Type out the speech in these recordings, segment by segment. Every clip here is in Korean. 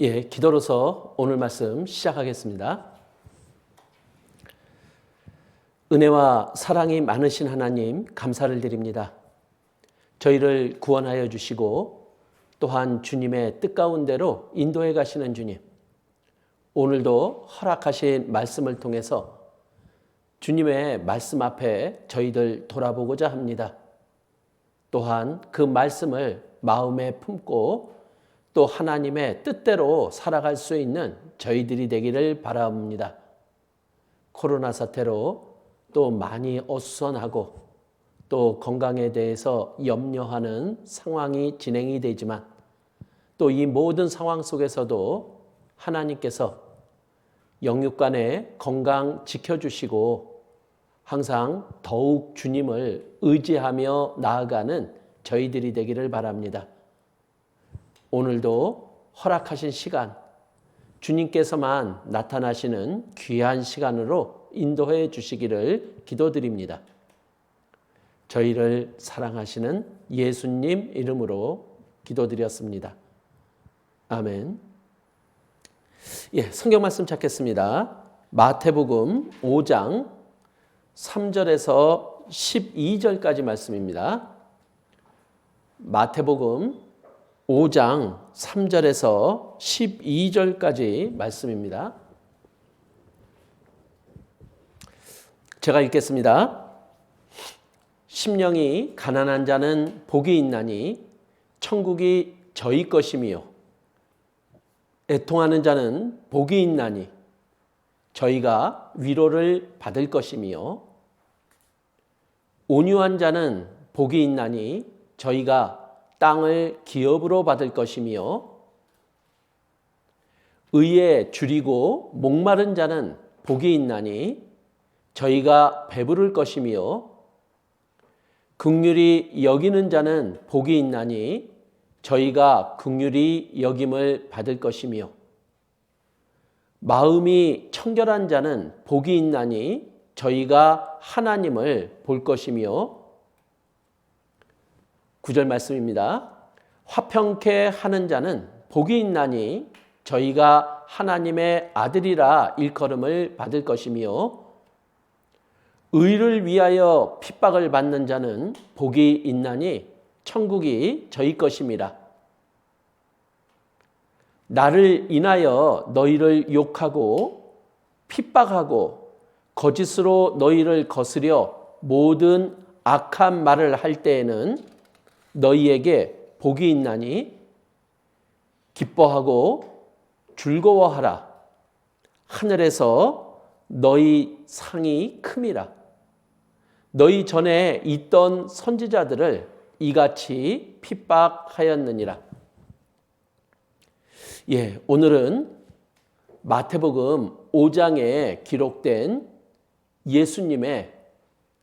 기도로서 오늘 말씀 시작하겠습니다. 은혜와 사랑이 많으신 하나님 감사를 드립니다. 저희를 구원하여 주시고 또한 주님의 뜻 가운데로 인도해 가시는 주님, 오늘도 허락하신 말씀을 통해서 주님의 말씀 앞에 저희들 돌아보고자 합니다. 또한 그 말씀을 마음에 품고 또 하나님의 뜻대로 살아갈 수 있는 저희들이 되기를 바랍니다. 코로나 사태로 또 많이 어수선하고 또 건강에 대해서 염려하는 상황이 진행이 되지만 또 이 모든 상황 속에서도 하나님께서 영육간의 건강 지켜주시고 항상 더욱 주님을 의지하며 나아가는 저희들이 되기를 바랍니다. 오늘도 허락하신 시간, 주님께서만 나타나시는 귀한 시간으로 인도해 주시기를 기도드립니다. 저희를 사랑하시는 예수님 이름으로 기도드렸습니다. 아멘. 성경 말씀 찾겠습니다. 마태복음 5장 3절에서 12절까지 말씀입니다. 마태복음 5장 3절에서 12절까지 말씀입니다. 제가 읽겠습니다. 심령이 가난한 자는 복이 있나니 천국이 저희 것이며 애통하는 자는 복이 있나니 저희가 위로를 받을 것이며 온유한 자는 복이 있나니 저희가 땅을 기업으로 받을 것이며 의에 줄이고 목마른 자는 복이 있나니 저희가 배부를 것이며 긍휼히 여기는 자는 복이 있나니 저희가 긍휼히 여김을 받을 것이며 마음이 청결한 자는 복이 있나니 저희가 하나님을 볼 것이며 9절 말씀입니다. 화평케 하는 자는 복이 있나니 저희가 하나님의 아들이라 일컬음을 받을 것이며 의를 위하여 핍박을 받는 자는 복이 있나니 천국이 저희 것임이라. 나를 인하여 너희를 욕하고 핍박하고 거짓으로 너희를 거스려 모든 악한 말을 할 때에는 너희에게 복이 있나니 기뻐하고 즐거워하라. 하늘에서 너희 상이 큼이라. 너희 전에 있던 선지자들을 이같이 핍박하였느니라. 오늘은 마태복음 5장에 기록된 예수님의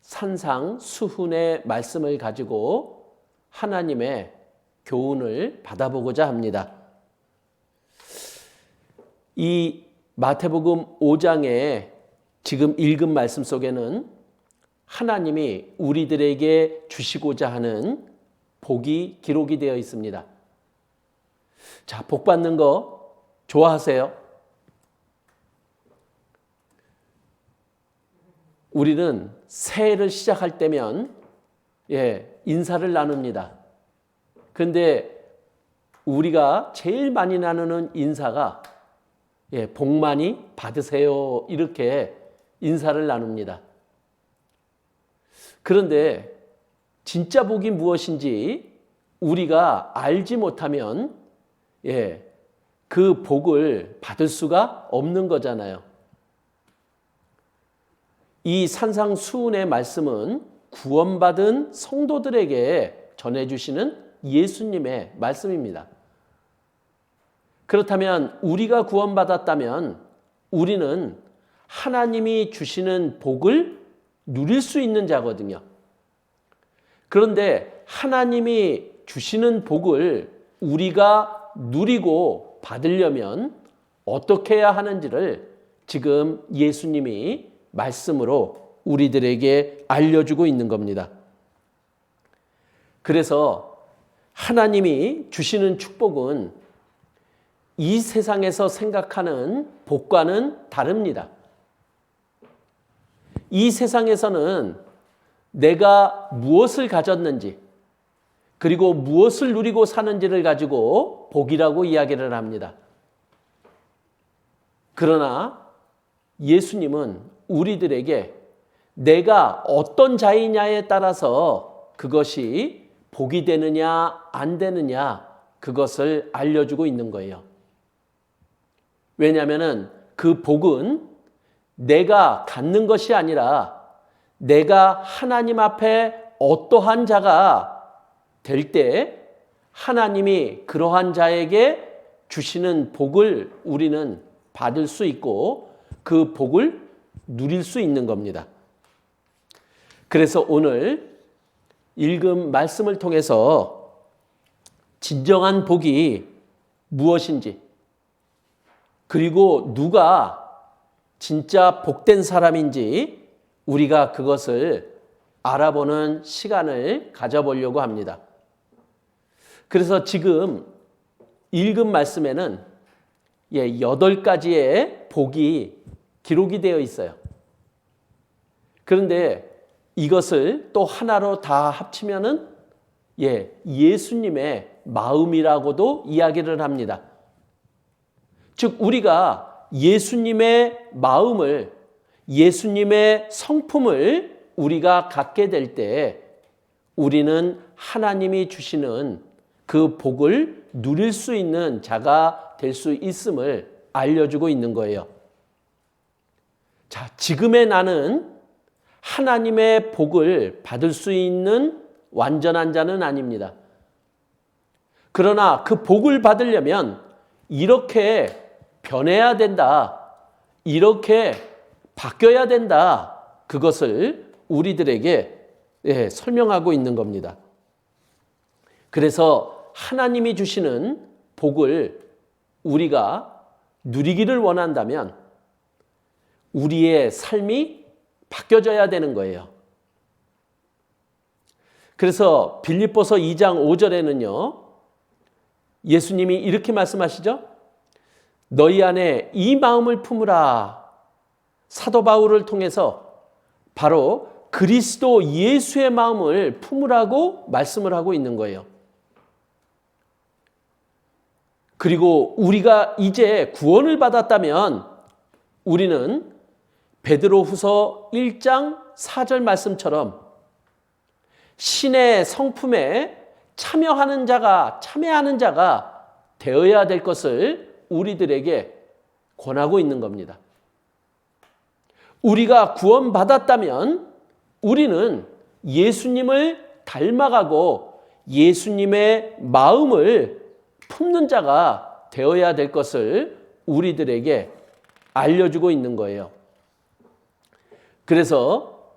산상수훈의 말씀을 가지고 하나님의 교훈을 받아보고자 합니다. 이 마태복음 5장에 지금 읽은 말씀 속에는 하나님이 우리들에게 주시고자 하는 복이 기록이 되어 있습니다. 자, 복 받는 거 좋아하세요? 우리는 새해를 시작할 때면 인사를 나눕니다. 그런데 우리가 제일 많이 나누는 인사가 복 많이 받으세요 이렇게 인사를 나눕니다. 그런데 진짜 복이 무엇인지 우리가 알지 못하면 그 복을 받을 수가 없는 거잖아요. 이 산상수훈의 말씀은 구원받은 성도들에게 전해주시는 예수님의 말씀입니다. 그렇다면 우리가 구원받았다면 우리는 하나님이 주시는 복을 누릴 수 있는 자거든요. 그런데 하나님이 주시는 복을 우리가 누리고 받으려면 어떻게 해야 하는지를 지금 예수님이 말씀으로 우리들에게 알려주고 있는 겁니다. 그래서 하나님이 주시는 축복은 이 세상에서 생각하는 복과는 다릅니다. 이 세상에서는 내가 무엇을 가졌는지 그리고 무엇을 누리고 사는지를 가지고 복이라고 이야기를 합니다. 그러나 예수님은 우리들에게 내가 어떤 자이냐에 따라서 그것이 복이 되느냐 안 되느냐 그것을 알려주고 있는 거예요. 왜냐하면 그 복은 내가 갖는 것이 아니라 내가 하나님 앞에 어떠한 자가 될 때 하나님이 그러한 자에게 주시는 복을 우리는 받을 수 있고 그 복을 누릴 수 있는 겁니다. 그래서 오늘 읽은 말씀을 통해서 진정한 복이 무엇인지 그리고 누가 진짜 복된 사람인지 우리가 그것을 알아보는 시간을 가져보려고 합니다. 그래서 지금 읽은 말씀에는 8가지의 복이 기록이 되어 있어요. 그런데 이것을 또 하나로 다 합치면은 예수님의 마음이라고도 이야기를 합니다. 즉 우리가 예수님의 마음을 예수님의 성품을 우리가 갖게 될 때 우리는 하나님이 주시는 그 복을 누릴 수 있는 자가 될 수 있음을 알려주고 있는 거예요. 자, 지금의 나는 하나님의 복을 받을 수 있는 완전한 자는 아닙니다. 그러나 그 복을 받으려면 이렇게 변해야 된다. 이렇게 바뀌어야 된다. 그것을 우리들에게 설명하고 있는 겁니다. 그래서 하나님이 주시는 복을 우리가 누리기를 원한다면 우리의 삶이 바뀌어져야 되는 거예요. 그래서 빌립보서 2장 5절에는요. 예수님이 이렇게 말씀하시죠. 너희 안에 이 마음을 품으라. 사도 바울을 통해서 바로 그리스도 예수의 마음을 품으라고 말씀을 하고 있는 거예요. 그리고 우리가 이제 구원을 받았다면 우리는 베드로후서 1장 4절 말씀처럼 신의 성품에 참여하는 자가 되어야 될 것을 우리들에게 권하고 있는 겁니다. 우리가 구원받았다면 우리는 예수님을 닮아가고 예수님의 마음을 품는 자가 되어야 될 것을 우리들에게 알려주고 있는 거예요. 그래서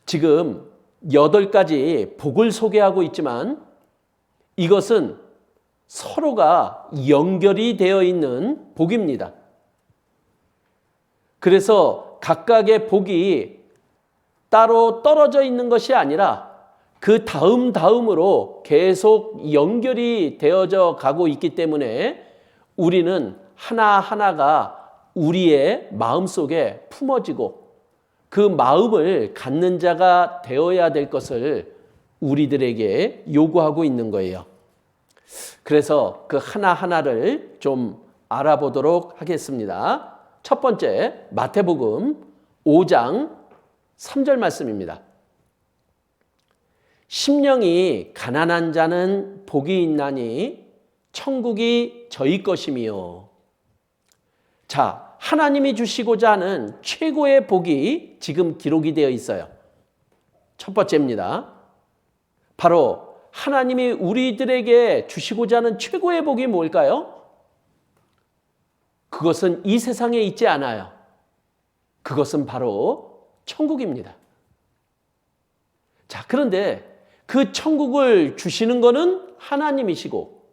지금 8가지 복을 소개하고 있지만 이것은 서로가 연결이 되어 있는 복입니다. 그래서 각각의 복이 따로 떨어져 있는 것이 아니라 그 다음으로 계속 연결이 되어져 가고 있기 때문에 우리는 하나하나가 우리의 마음속에 품어지고 그 마음을 갖는 자가 되어야 될 것을 우리들에게 요구하고 있는 거예요. 그래서 그 하나하나를 좀 알아보도록 하겠습니다. 첫 번째, 마태복음 5장 3절 말씀입니다. 심령이 가난한 자는 복이 있나니 천국이 저희 것이며. 자, 하나님이 주시고자 하는 최고의 복이 지금 기록이 되어 있어요. 첫 번째입니다. 바로 하나님이 우리들에게 주시고자 하는 최고의 복이 뭘까요? 그것은 이 세상에 있지 않아요. 그것은 바로 천국입니다. 자, 그런데 그 천국을 주시는 것은 하나님이시고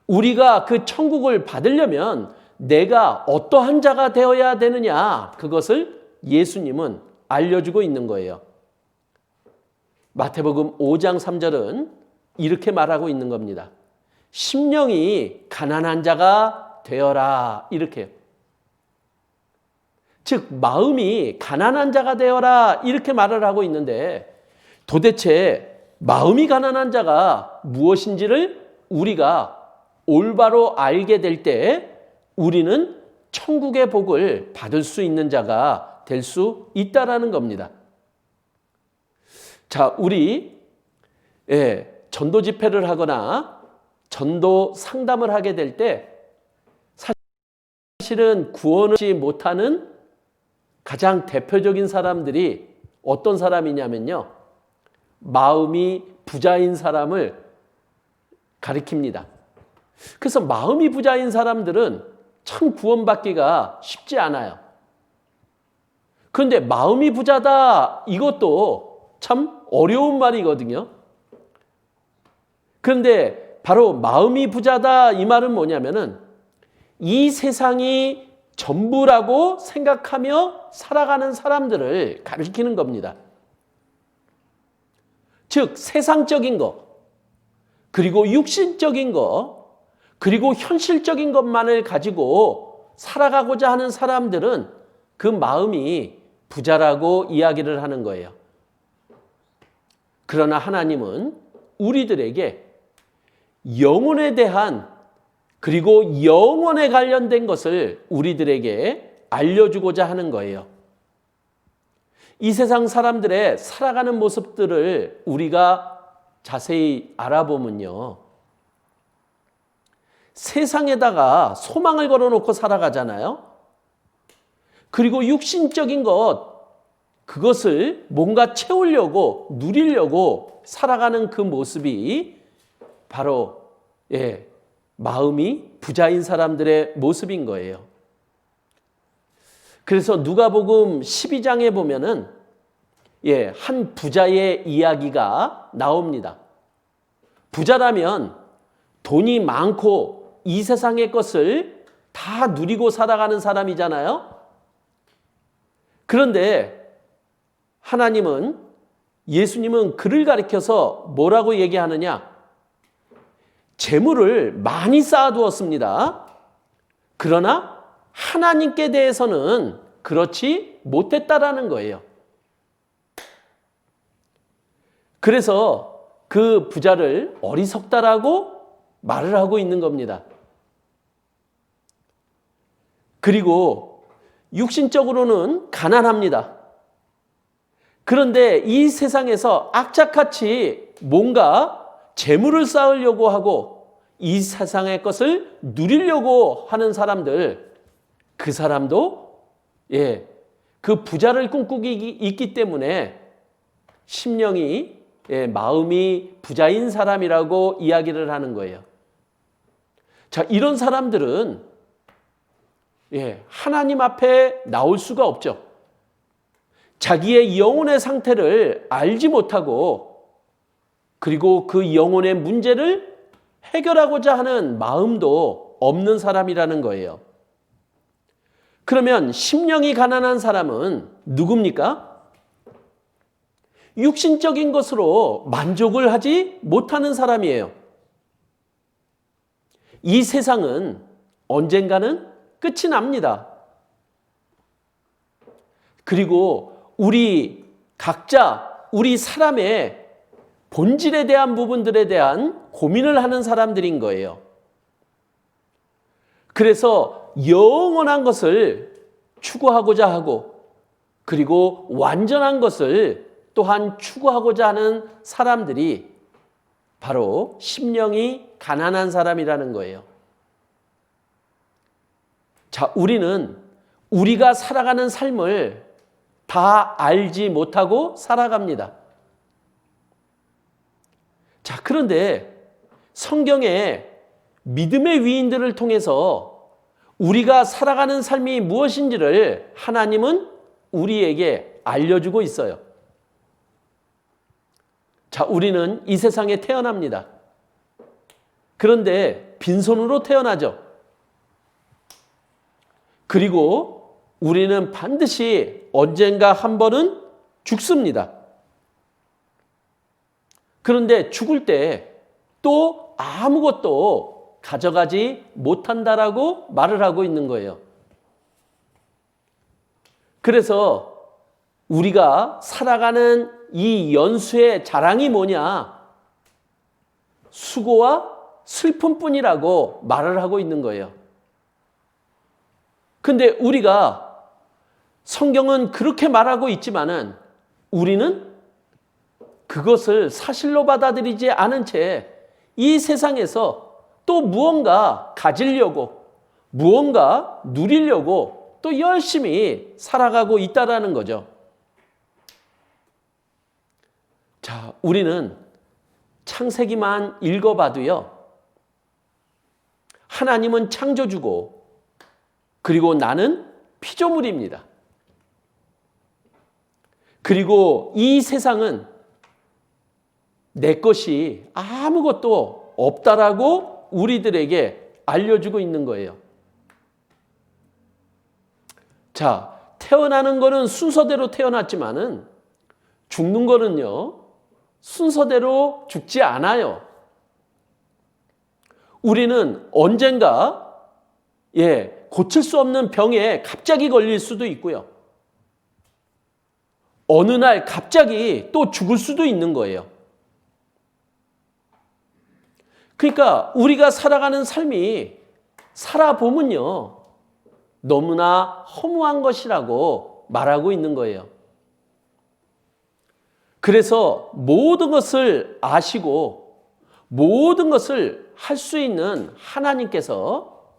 우리가 그 천국을 받으려면 내가 어떠한 자가 되어야 되느냐, 그것을 예수님은 알려주고 있는 거예요. 마태복음 5장 3절은 이렇게 말하고 있는 겁니다. 심령이 가난한 자가 되어라. 이렇게요. 즉 마음이 가난한 자가 되어라 이렇게 말을 하고 있는데 도대체 마음이 가난한 자가 무엇인지를 우리가 올바로 알게 될 때 우리는 천국의 복을 받을 수 있는 자가 될 수 있다라는 겁니다. 자, 우리 전도 집회를 하거나 전도 상담을 하게 될 때 사실은 구원을 얻지 못하는 가장 대표적인 사람들이 어떤 사람이냐면요. 마음이 부자인 사람을 가리킵니다. 그래서 마음이 부자인 사람들은 참 구원받기가 쉽지 않아요. 그런데 마음이 부자다 이것도 참 어려운 말이거든요. 그런데 바로 마음이 부자다 이 말은 뭐냐면은 이 세상이 전부라고 생각하며 살아가는 사람들을 가리키는 겁니다. 즉 세상적인 것, 그리고 육신적인 것, 그리고 현실적인 것만을 가지고 살아가고자 하는 사람들은 그 마음이 부자라고 이야기를 하는 거예요. 그러나 하나님은 우리들에게 영혼에 대한 그리고 영혼에 관련된 것을 우리들에게 알려주고자 하는 거예요. 이 세상 사람들의 살아가는 모습들을 우리가 자세히 알아보면요. 세상에다가 소망을 걸어놓고 살아가잖아요. 그리고 육신적인 그것을 뭔가 채우려고 누리려고 살아가는 그 모습이 바로 마음이 부자인 사람들의 모습인 거예요. 그래서 누가복음 12장에 보면은 한 부자의 이야기가 나옵니다. 부자라면 돈이 많고 이 세상의 것을 다 누리고 살아가는 사람이잖아요. 그런데 예수님은 그를 가리켜서 뭐라고 얘기하느냐? 재물을 많이 쌓아두었습니다. 그러나 하나님께 대해서는 그렇지 못했다라는 거예요. 그래서 그 부자를 어리석다라고 말을 하고 있는 겁니다. 그리고 육신적으로는 가난합니다. 그런데 이 세상에서 악착같이 뭔가 재물을 쌓으려고 하고 이 세상의 것을 누리려고 하는 사람들, 그 사람도 그 부자를 꿈꾸기 있기 때문에 심령이 마음이 부자인 사람이라고 이야기를 하는 거예요. 자, 이런 사람들은 하나님 앞에 나올 수가 없죠. 자기의 영혼의 상태를 알지 못하고 그리고 그 영혼의 문제를 해결하고자 하는 마음도 없는 사람이라는 거예요. 그러면 심령이 가난한 사람은 누굽니까? 육신적인 것으로 만족을 하지 못하는 사람이에요. 이 세상은 언젠가는 끝이 납니다. 그리고 우리 각자, 우리 사람의 본질에 대한 부분들에 대한 고민을 하는 사람들인 거예요. 그래서 영원한 것을 추구하고자 하고 그리고 완전한 것을 또한 추구하고자 하는 사람들이 바로 심령이 가난한 사람이라는 거예요. 자, 우리는 우리가 살아가는 삶을 다 알지 못하고 살아갑니다. 자, 그런데 성경에 믿음의 위인들을 통해서 우리가 살아가는 삶이 무엇인지를 하나님은 우리에게 알려주고 있어요. 자, 우리는 이 세상에 태어납니다. 그런데 빈손으로 태어나죠. 그리고 우리는 반드시 언젠가 한 번은 죽습니다. 그런데 죽을 때 또 아무것도 가져가지 못한다라고 말을 하고 있는 거예요. 그래서 우리가 살아가는 이 연수의 자랑이 뭐냐? 수고와 슬픔뿐이라고 말을 하고 있는 거예요. 근데 우리가 성경은 그렇게 말하고 있지만은 우리는 그것을 사실로 받아들이지 않은 채 이 세상에서 또 무언가 가지려고, 무언가 누리려고 또 열심히 살아가고 있다라는 거죠. 자, 우리는 창세기만 읽어봐도요, 하나님은 창조주고, 그리고 나는 피조물입니다. 그리고 이 세상은 내 것이 아무것도 없다라고 우리들에게 알려주고 있는 거예요. 자, 태어나는 거는 순서대로 태어났지만은 죽는 거는요, 순서대로 죽지 않아요. 우리는 언젠가 고칠 수 없는 병에 갑자기 걸릴 수도 있고요. 어느 날 갑자기 또 죽을 수도 있는 거예요. 그러니까 우리가 살아가는 삶이 살아보면요, 너무나 허무한 것이라고 말하고 있는 거예요. 그래서 모든 것을 아시고 모든 것을 할 수 있는 하나님께서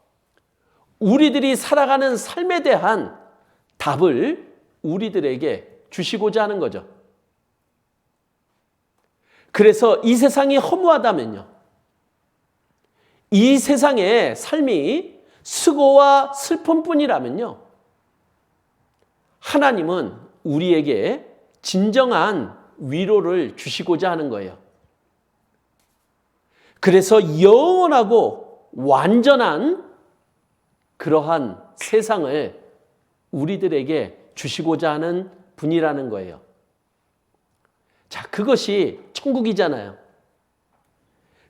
우리들이 살아가는 삶에 대한 답을 우리들에게 주시고자 하는 거죠. 그래서 이 세상이 허무하다면요, 이 세상의 삶이 수고와 슬픔뿐이라면요, 하나님은 우리에게 진정한 위로를 주시고자 하는 거예요. 그래서 영원하고 완전한 그러한 세상을 우리들에게 주시고자 하는 분이라는 거예요. 자, 그것이 천국이잖아요.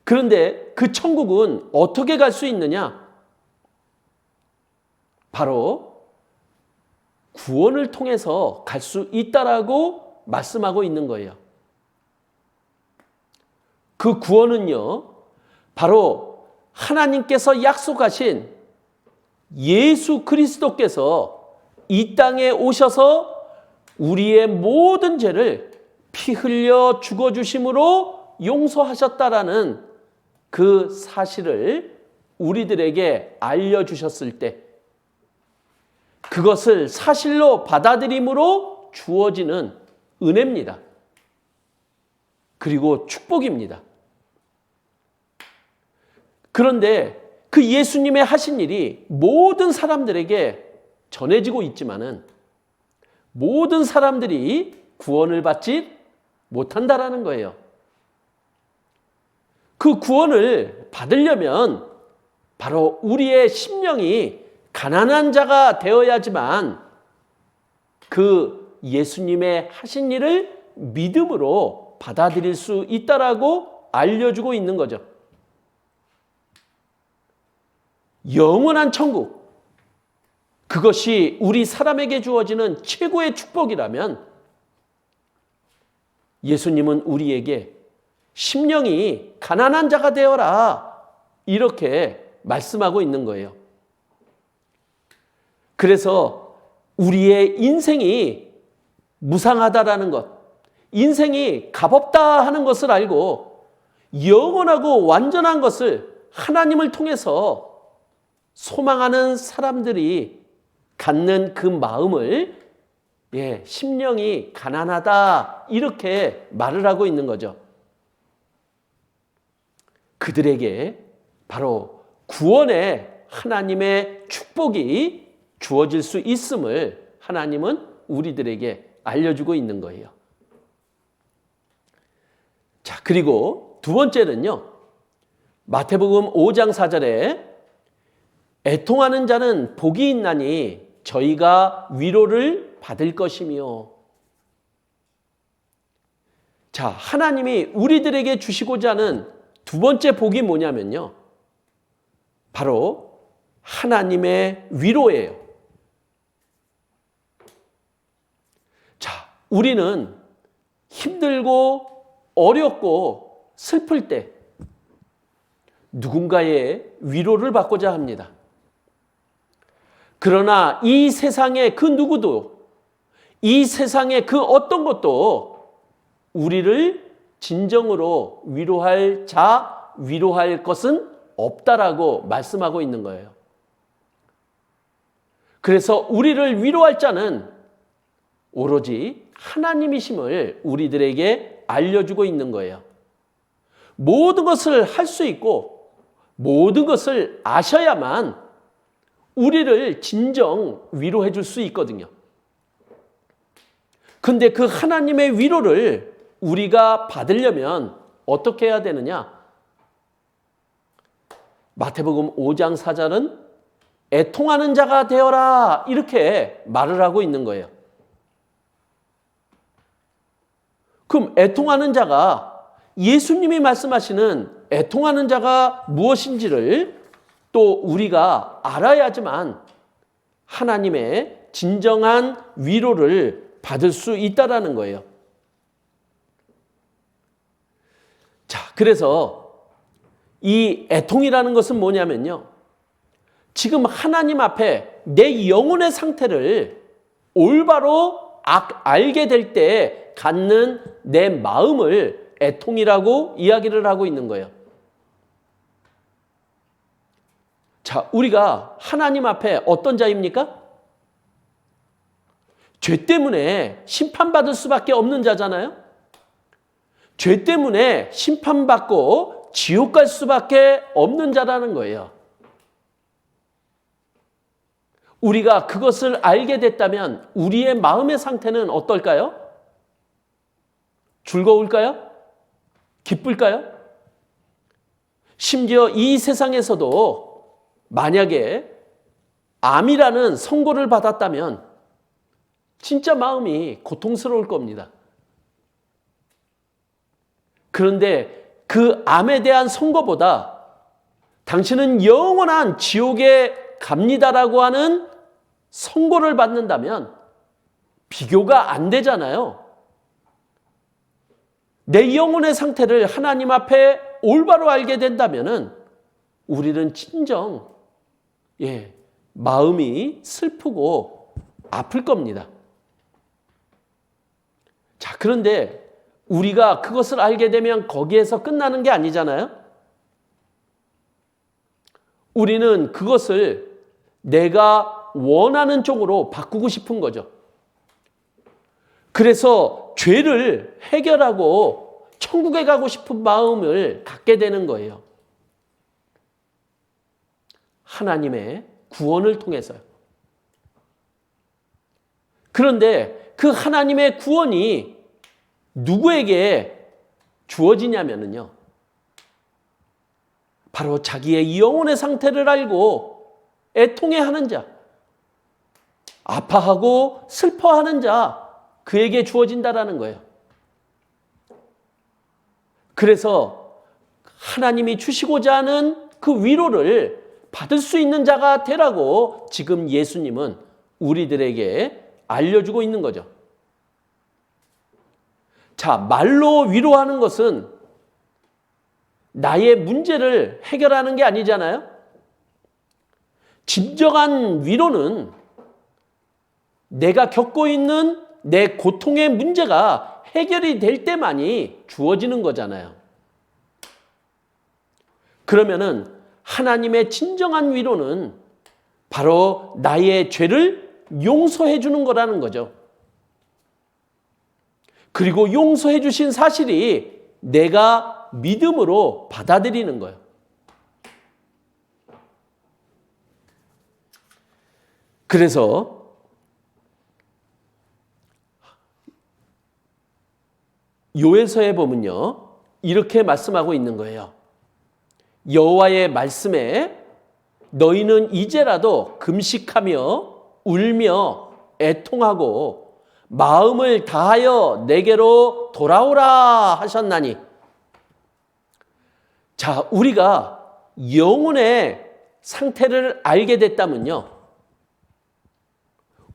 그런데 그 천국은 어떻게 갈 수 있느냐? 바로 구원을 통해서 갈 수 있다라고 말씀하고 있는 거예요. 그 구원은요, 바로 하나님께서 약속하신 예수 그리스도께서 이 땅에 오셔서 우리의 모든 죄를 피 흘려 죽어주심으로 용서하셨다라는 그 사실을 우리들에게 알려주셨을 때, 그것을 사실로 받아들임으로 주어지는 은혜입니다. 그리고 축복입니다. 그런데 그 예수님의 하신 일이 모든 사람들에게 전해지고 있지만은 모든 사람들이 구원을 받지 못한다라는 거예요. 그 구원을 받으려면 바로 우리의 심령이 가난한 자가 되어야지만 그 예수님의 하신 일을 믿음으로 받아들일 수 있다라고 알려주고 있는 거죠. 영원한 천국, 그것이 우리 사람에게 주어지는 최고의 축복이라면 예수님은 우리에게 심령이 가난한 자가 되어라, 이렇게 말씀하고 있는 거예요. 그래서 우리의 인생이 무상하다라는 것, 인생이 값없다 하는 것을 알고 영원하고 완전한 것을 하나님을 통해서 소망하는 사람들이 갖는 그 마음을 심령이 가난하다, 이렇게 말을 하고 있는 거죠. 그들에게 바로 구원의 하나님의 축복이 주어질 수 있음을 하나님은 우리들에게 알려주고 있는 거예요. 자, 그리고 두 번째는요, 마태복음 5장 4절에 애통하는 자는 복이 있나니 저희가 위로를 받을 것이며. 자, 하나님이 우리들에게 주시고자 하는 두 번째 복이 뭐냐면요, 바로 하나님의 위로예요. 자, 우리는 힘들고 어렵고 슬플 때 누군가의 위로를 받고자 합니다. 그러나 이 세상의 그 누구도, 이 세상의 그 어떤 것도 우리를 진정으로 위로할 위로할 것은 없다라고 말씀하고 있는 거예요. 그래서 우리를 위로할 자는 오로지 하나님이심을 우리들에게 알려주고 있는 거예요. 모든 것을 할 수 있고 모든 것을 아셔야만 우리를 진정 위로해 줄 수 있거든요. 근데 그 하나님의 위로를 우리가 받으려면 어떻게 해야 되느냐? 마태복음 5장 4절은 애통하는 자가 되어라 이렇게 말을 하고 있는 거예요. 그럼 애통하는 자가, 예수님이 말씀하시는 애통하는 자가 무엇인지를 또 우리가 알아야지만 하나님의 진정한 위로를 받을 수 있다라는 거예요. 자, 그래서 이 애통이라는 것은 뭐냐면요, 지금 하나님 앞에 내 영혼의 상태를 올바로 알게 될 때 갖는 내 마음을 애통이라고 이야기를 하고 있는 거예요. 자, 우리가 하나님 앞에 어떤 자입니까? 죄 때문에 심판받을 수밖에 없는 자잖아요. 죄 때문에 심판받고 지옥 갈 수밖에 없는 자라는 거예요. 우리가 그것을 알게 됐다면 우리의 마음의 상태는 어떨까요? 즐거울까요? 기쁠까요? 심지어 이 세상에서도 만약에 암이라는 선고를 받았다면 진짜 마음이 고통스러울 겁니다. 그런데 그 암에 대한 선고보다 당신은 영원한 지옥에 갑니다라고 하는 선고를 받는다면 비교가 안 되잖아요. 내 영혼의 상태를 하나님 앞에 올바로 알게 된다면은 우리는 진정 마음이 슬프고 아플 겁니다. 자, 그런데 우리가 그것을 알게 되면 거기에서 끝나는 게 아니잖아요. 우리는 그것을 내가 원하는 쪽으로 바꾸고 싶은 거죠. 그래서 죄를 해결하고 천국에 가고 싶은 마음을 갖게 되는 거예요. 하나님의 구원을 통해서요. 그런데 그 하나님의 구원이 누구에게 주어지냐면요, 바로 자기의 영혼의 상태를 알고 애통해하는 자, 아파하고 슬퍼하는 자, 그에게 주어진다라는 거예요. 그래서 하나님이 주시고자 하는 그 위로를 받을 수 있는 자가 되라고 지금 예수님은 우리들에게 알려주고 있는 거죠. 자, 말로 위로하는 것은 나의 문제를 해결하는 게 아니잖아요. 진정한 위로는 내가 겪고 있는 내 고통의 문제가 해결이 될 때만이 주어지는 거잖아요. 그러면은 하나님의 진정한 위로는 바로 나의 죄를 용서해 주는 거라는 거죠. 그리고 용서해 주신 사실이 내가 믿음으로 받아들이는 거예요. 그래서 요에서에 보면요, 이렇게 말씀하고 있는 거예요. 여호와의 말씀에 너희는 이제라도 금식하며 울며 애통하고 마음을 다하여 내게로 돌아오라 하셨나니. 자, 우리가 영혼의 상태를 알게 됐다면요,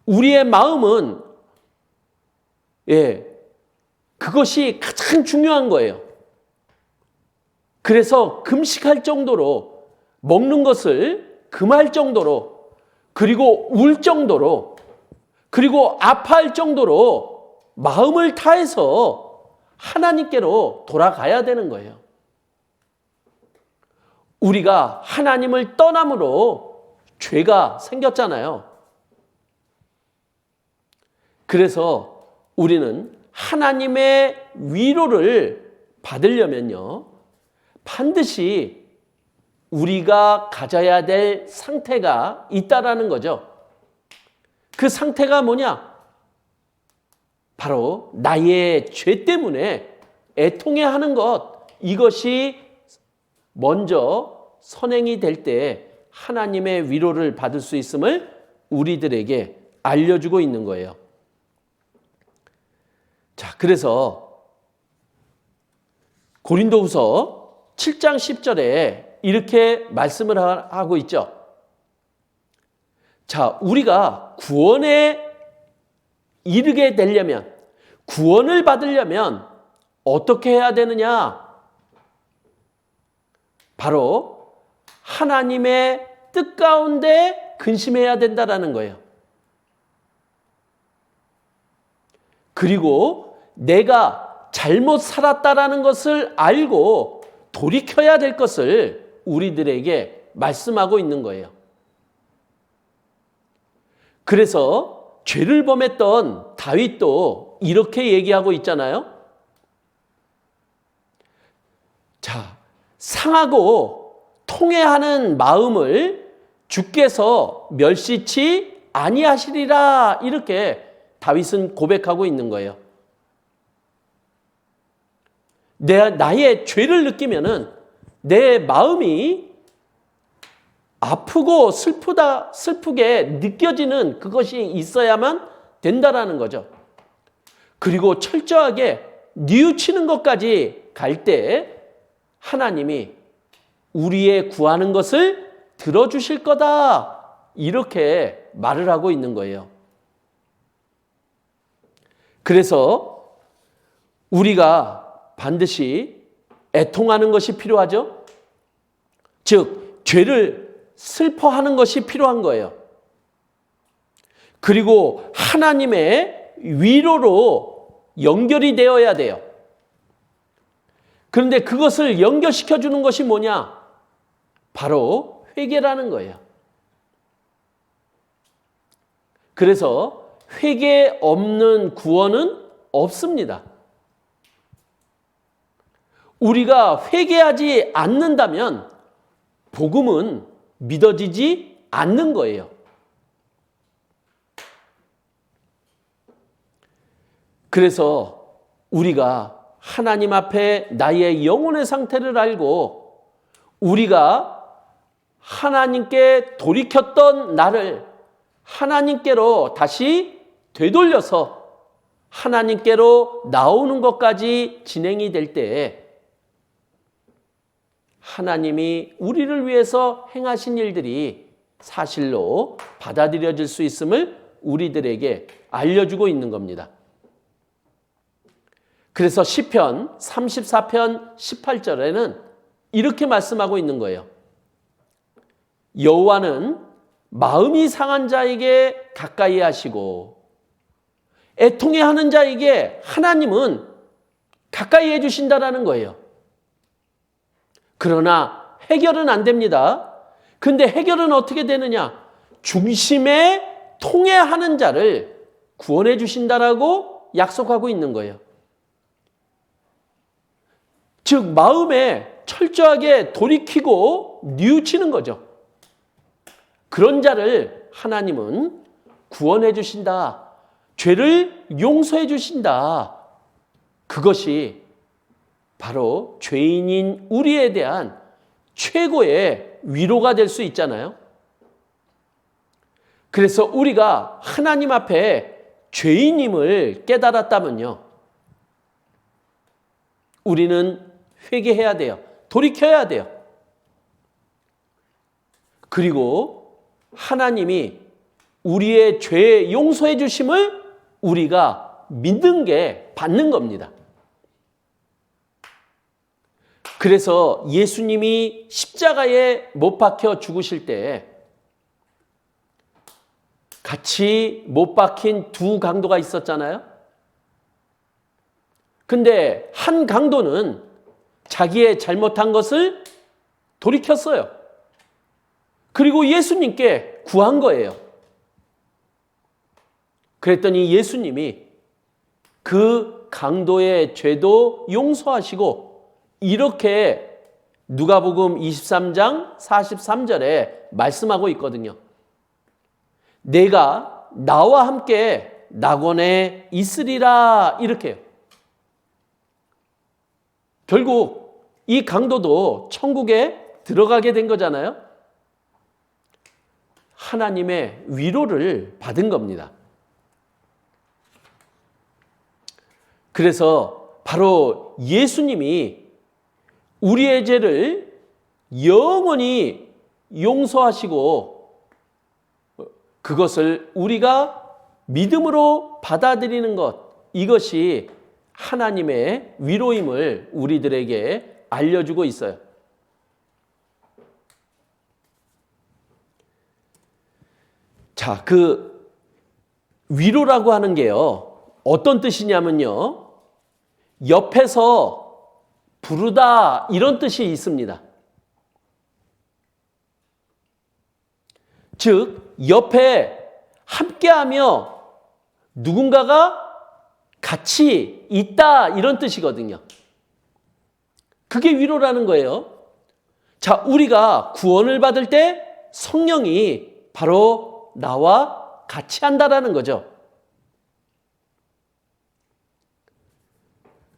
우리의 마음은 그것이 가장 중요한 거예요. 그래서 금식할 정도로, 먹는 것을 금할 정도로, 그리고 울 정도로, 그리고 아파할 정도로 마음을 다해서 하나님께로 돌아가야 되는 거예요. 우리가 하나님을 떠남으로 죄가 생겼잖아요. 그래서 우리는 하나님의 위로를 받으려면요, 반드시 우리가 가져야 될 상태가 있다라는 거죠. 그 상태가 뭐냐? 바로 나의 죄 때문에 애통해하는 것, 이것이 먼저 선행이 될 때 하나님의 위로를 받을 수 있음을 우리들에게 알려주고 있는 거예요. 자, 그래서 고린도후서 7장 10절에 이렇게 말씀을 하고 있죠. 자, 우리가 구원에 이르게 되려면, 구원을 받으려면 어떻게 해야 되느냐? 바로 하나님의 뜻 가운데 근심해야 된다라는 거예요. 그리고 내가 잘못 살았다라는 것을 알고 돌이켜야 될 것을 우리들에게 말씀하고 있는 거예요. 그래서 죄를 범했던 다윗도 이렇게 얘기하고 있잖아요. 자, 상하고 통회하는 마음을 주께서 멸시치 아니하시리라, 이렇게 다윗은 고백하고 있는 거예요. 나의 죄를 느끼면은 내 마음이 아프고 슬프게 느껴지는 그것이 있어야만 된다라는 거죠. 그리고 철저하게 뉘우치는 것까지 갈 때 하나님이 우리의 구하는 것을 들어주실 거다, 이렇게 말을 하고 있는 거예요. 그래서 우리가 반드시 애통하는 것이 필요하죠. 즉, 죄를 슬퍼하는 것이 필요한 거예요. 그리고 하나님의 위로로 연결이 되어야 돼요. 그런데 그것을 연결시켜 주는 것이 뭐냐? 바로 회개라는 거예요. 그래서 회개 없는 구원은 없습니다. 우리가 회개하지 않는다면 복음은 믿어지지 않는 거예요. 그래서 우리가 하나님 앞에 나의 영혼의 상태를 알고 우리가 하나님께 돌이켰던 나를 하나님께로 다시 되돌려서 하나님께로 나오는 것까지 진행이 될 때 하나님이 우리를 위해서 행하신 일들이 사실로 받아들여질 수 있음을 우리들에게 알려주고 있는 겁니다. 그래서 시편 34편 18절에는 이렇게 말씀하고 있는 거예요. 여호와는 마음이 상한 자에게 가까이 하시고 애통해하는 자에게 하나님은 가까이 해주신다라는 거예요. 그러나 해결은 안 됩니다. 근데 해결은 어떻게 되느냐? 중심에 통해하는 자를 구원해 주신다라고 약속하고 있는 거예요. 즉 마음에 철저하게 돌이키고 뉘우치는 거죠. 그런 자를 하나님은 구원해 주신다. 죄를 용서해 주신다. 그것이 바로 죄인인 우리에 대한 최고의 위로가 될 수 있잖아요. 그래서 우리가 하나님 앞에 죄인임을 깨달았다면요, 우리는 회개해야 돼요. 돌이켜야 돼요. 그리고 하나님이 우리의 죄 용서해 주심을 우리가 믿는 게 받는 겁니다. 그래서 예수님이 십자가에 못 박혀 죽으실 때 같이 못 박힌 두 강도가 있었잖아요. 근데 한 강도는 자기의 잘못한 것을 돌이켰어요. 그리고 예수님께 구한 거예요. 그랬더니 예수님이 그 강도의 죄도 용서하시고 이렇게 누가복음 23장 43절에 말씀하고 있거든요. 내가 나와 함께 낙원에 있으리라 이렇게요. 결국 이 강도도 천국에 들어가게 된 거잖아요. 하나님의 위로를 받은 겁니다. 그래서 바로 예수님이 우리의 죄를 영원히 용서하시고 그것을 우리가 믿음으로 받아들이는 것, 이것이 하나님의 위로임을 우리들에게 알려주고 있어요. 자, 그 위로라고 하는 게요, 어떤 뜻이냐면요, 옆에서 부르다 이런 뜻이 있습니다. 즉 옆에 함께하며 누군가가 같이 있다 이런 뜻이거든요. 그게 위로라는 거예요. 자, 우리가 구원을 받을 때 성령이 바로 나와 같이 한다라는 거죠.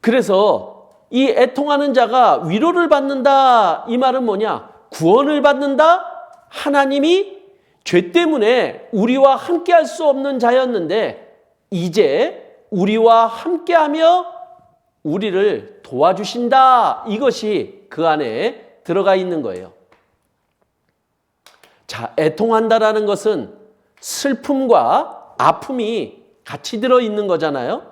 그래서 이 애통하는 자가 위로를 받는다, 이 말은 뭐냐? 구원을 받는다? 하나님이 죄 때문에 우리와 함께할 수 없는 자였는데 이제 우리와 함께하며 우리를 도와주신다. 이것이 그 안에 들어가 있는 거예요. 자, 애통한다라는 것은 슬픔과 아픔이 같이 들어있는 거잖아요.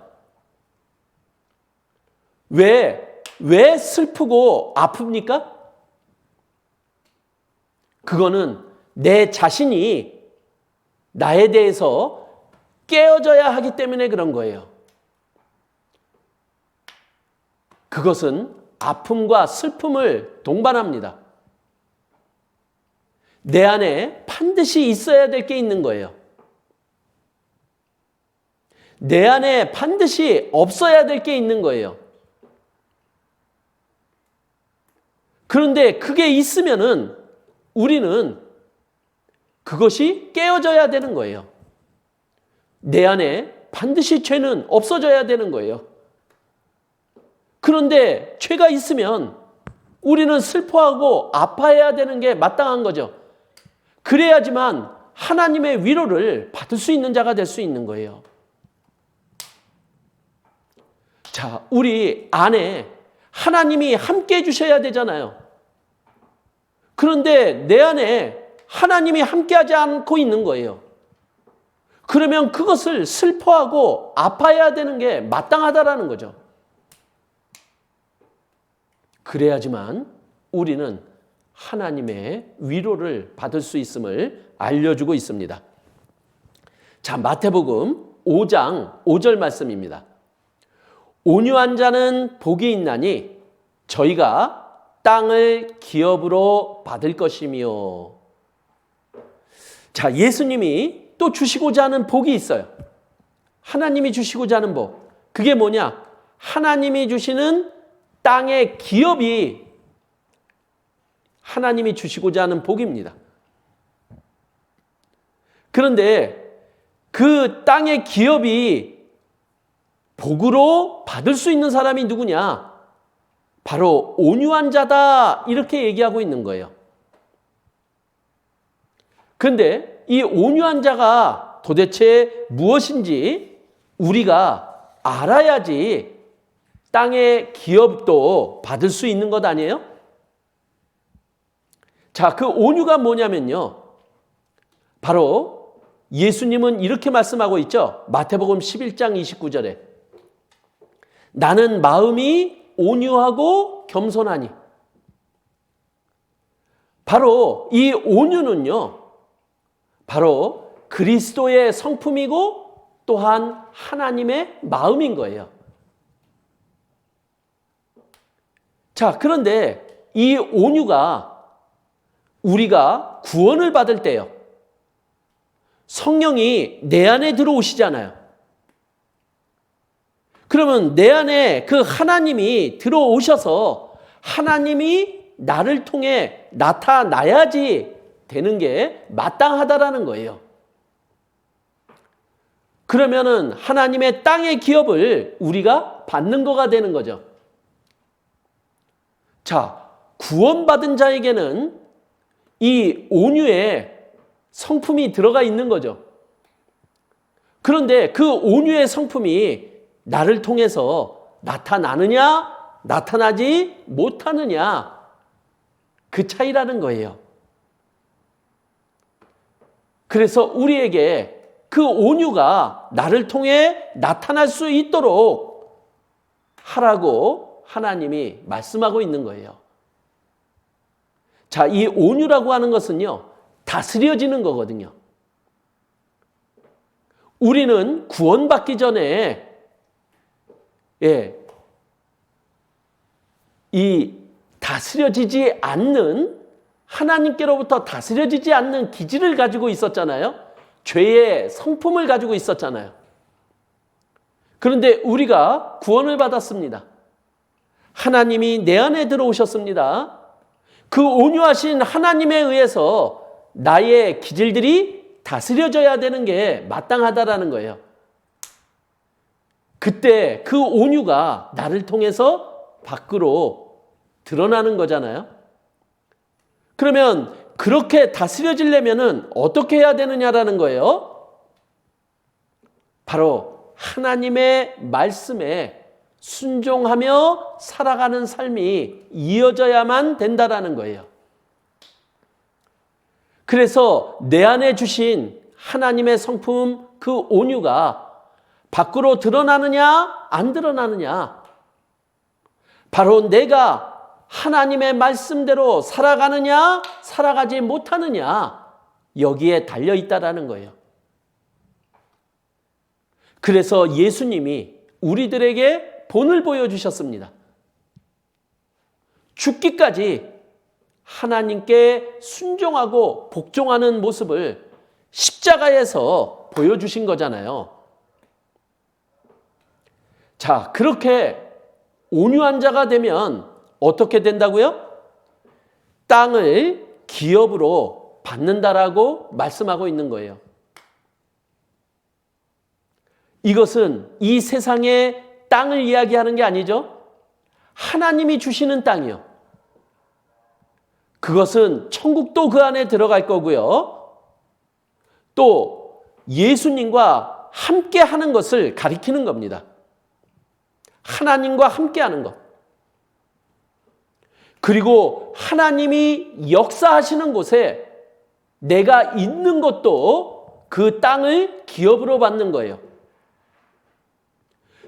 왜 슬프고 아픕니까? 그거는 내 자신이 나에 대해서 깨어져야 하기 때문에 그런 거예요. 그것은 아픔과 슬픔을 동반합니다. 내 안에 반드시 있어야 될 게 있는 거예요. 내 안에 반드시 없어야 될 게 있는 거예요. 그런데 그게 있으면은 우리는 그것이 깨어져야 되는 거예요. 내 안에 반드시 죄는 없어져야 되는 거예요. 그런데 죄가 있으면 우리는 슬퍼하고 아파해야 되는 게 마땅한 거죠. 그래야지만 하나님의 위로를 받을 수 있는 자가 될 수 있는 거예요. 자, 우리 안에 하나님이 함께 해주셔야 되잖아요. 그런데 내 안에 하나님이 함께하지 않고 있는 거예요. 그러면 그것을 슬퍼하고 아파해야 되는 게 마땅하다라는 거죠. 그래야지만 우리는 하나님의 위로를 받을 수 있음을 알려주고 있습니다. 자, 마태복음 5장 5절 말씀입니다. 온유한 자는 복이 있나니 저희가 땅을 기업으로 받을 것이며. 자, 예수님이 또 주시고자 하는 복이 있어요. 하나님이 주시고자 하는 복. 그게 뭐냐? 하나님이 주시는 땅의 기업이 하나님이 주시고자 하는 복입니다. 그런데 그 땅의 기업이 복으로 받을 수 있는 사람이 누구냐? 바로 온유한 자다, 이렇게 얘기하고 있는 거예요. 그런데 이 온유한 자가 도대체 무엇인지 우리가 알아야지 땅의 기업도 받을 수 있는 것 아니에요? 자, 그 온유가 뭐냐면요, 바로 예수님은 이렇게 말씀하고 있죠. 마태복음 11장 29절에 나는 마음이 온유하고 겸손하니. 바로 이 온유는요, 바로 그리스도의 성품이고 또한 하나님의 마음인 거예요. 자, 그런데 이 온유가 우리가 구원을 받을 때요, 성령이 내 안에 들어오시잖아요. 그러면 내 안에 그 하나님이 들어오셔서 하나님이 나를 통해 나타나야지 되는 게 마땅하다라는 거예요. 그러면은 하나님의 땅의 기업을 우리가 받는 거가 되는 거죠. 자, 구원받은 자에게는 이 온유의 성품이 들어가 있는 거죠. 그런데 그 온유의 성품이 나를 통해서 나타나느냐, 나타나지 못하느냐, 그 차이라는 거예요. 그래서 우리에게 그 온유가 나를 통해 나타날 수 있도록 하라고 하나님이 말씀하고 있는 거예요. 자, 이 온유라고 하는 것은요, 다스려지는 거거든요. 우리는 구원받기 전에 이 다스려지지 않는, 하나님께로부터 다스려지지 않는 기질을 가지고 있었잖아요. 죄의 성품을 가지고 있었잖아요. 그런데 우리가 구원을 받았습니다. 하나님이 내 안에 들어오셨습니다. 그 온유하신 하나님에 의해서 나의 기질들이 다스려져야 되는 게 마땅하다라는 거예요. 그때 그 온유가 나를 통해서 밖으로 드러나는 거잖아요. 그러면 그렇게 다스려지려면 어떻게 해야 되느냐라는 거예요. 바로 하나님의 말씀에 순종하며 살아가는 삶이 이어져야만 된다라는 거예요. 그래서 내 안에 주신 하나님의 성품, 그 온유가 밖으로 드러나느냐, 안 드러나느냐. 바로 내가 하나님의 말씀대로 살아가느냐, 살아가지 못하느냐, 여기에 달려있다라는 거예요. 그래서 예수님이 우리들에게 본을 보여주셨습니다. 죽기까지 하나님께 순종하고 복종하는 모습을 십자가에서 보여주신 거잖아요. 자, 그렇게 온유한 자가 되면 어떻게 된다고요? 땅을 기업으로 받는다라고 말씀하고 있는 거예요. 이것은 이 세상의 땅을 이야기하는 게 아니죠. 하나님이 주시는 땅이요. 그것은 천국도 그 안에 들어갈 거고요. 또 예수님과 함께 하는 것을 가리키는 겁니다. 하나님과 함께 하는 것. 그리고 하나님이 역사하시는 곳에 내가 있는 것도 그 땅을 기업으로 받는 거예요.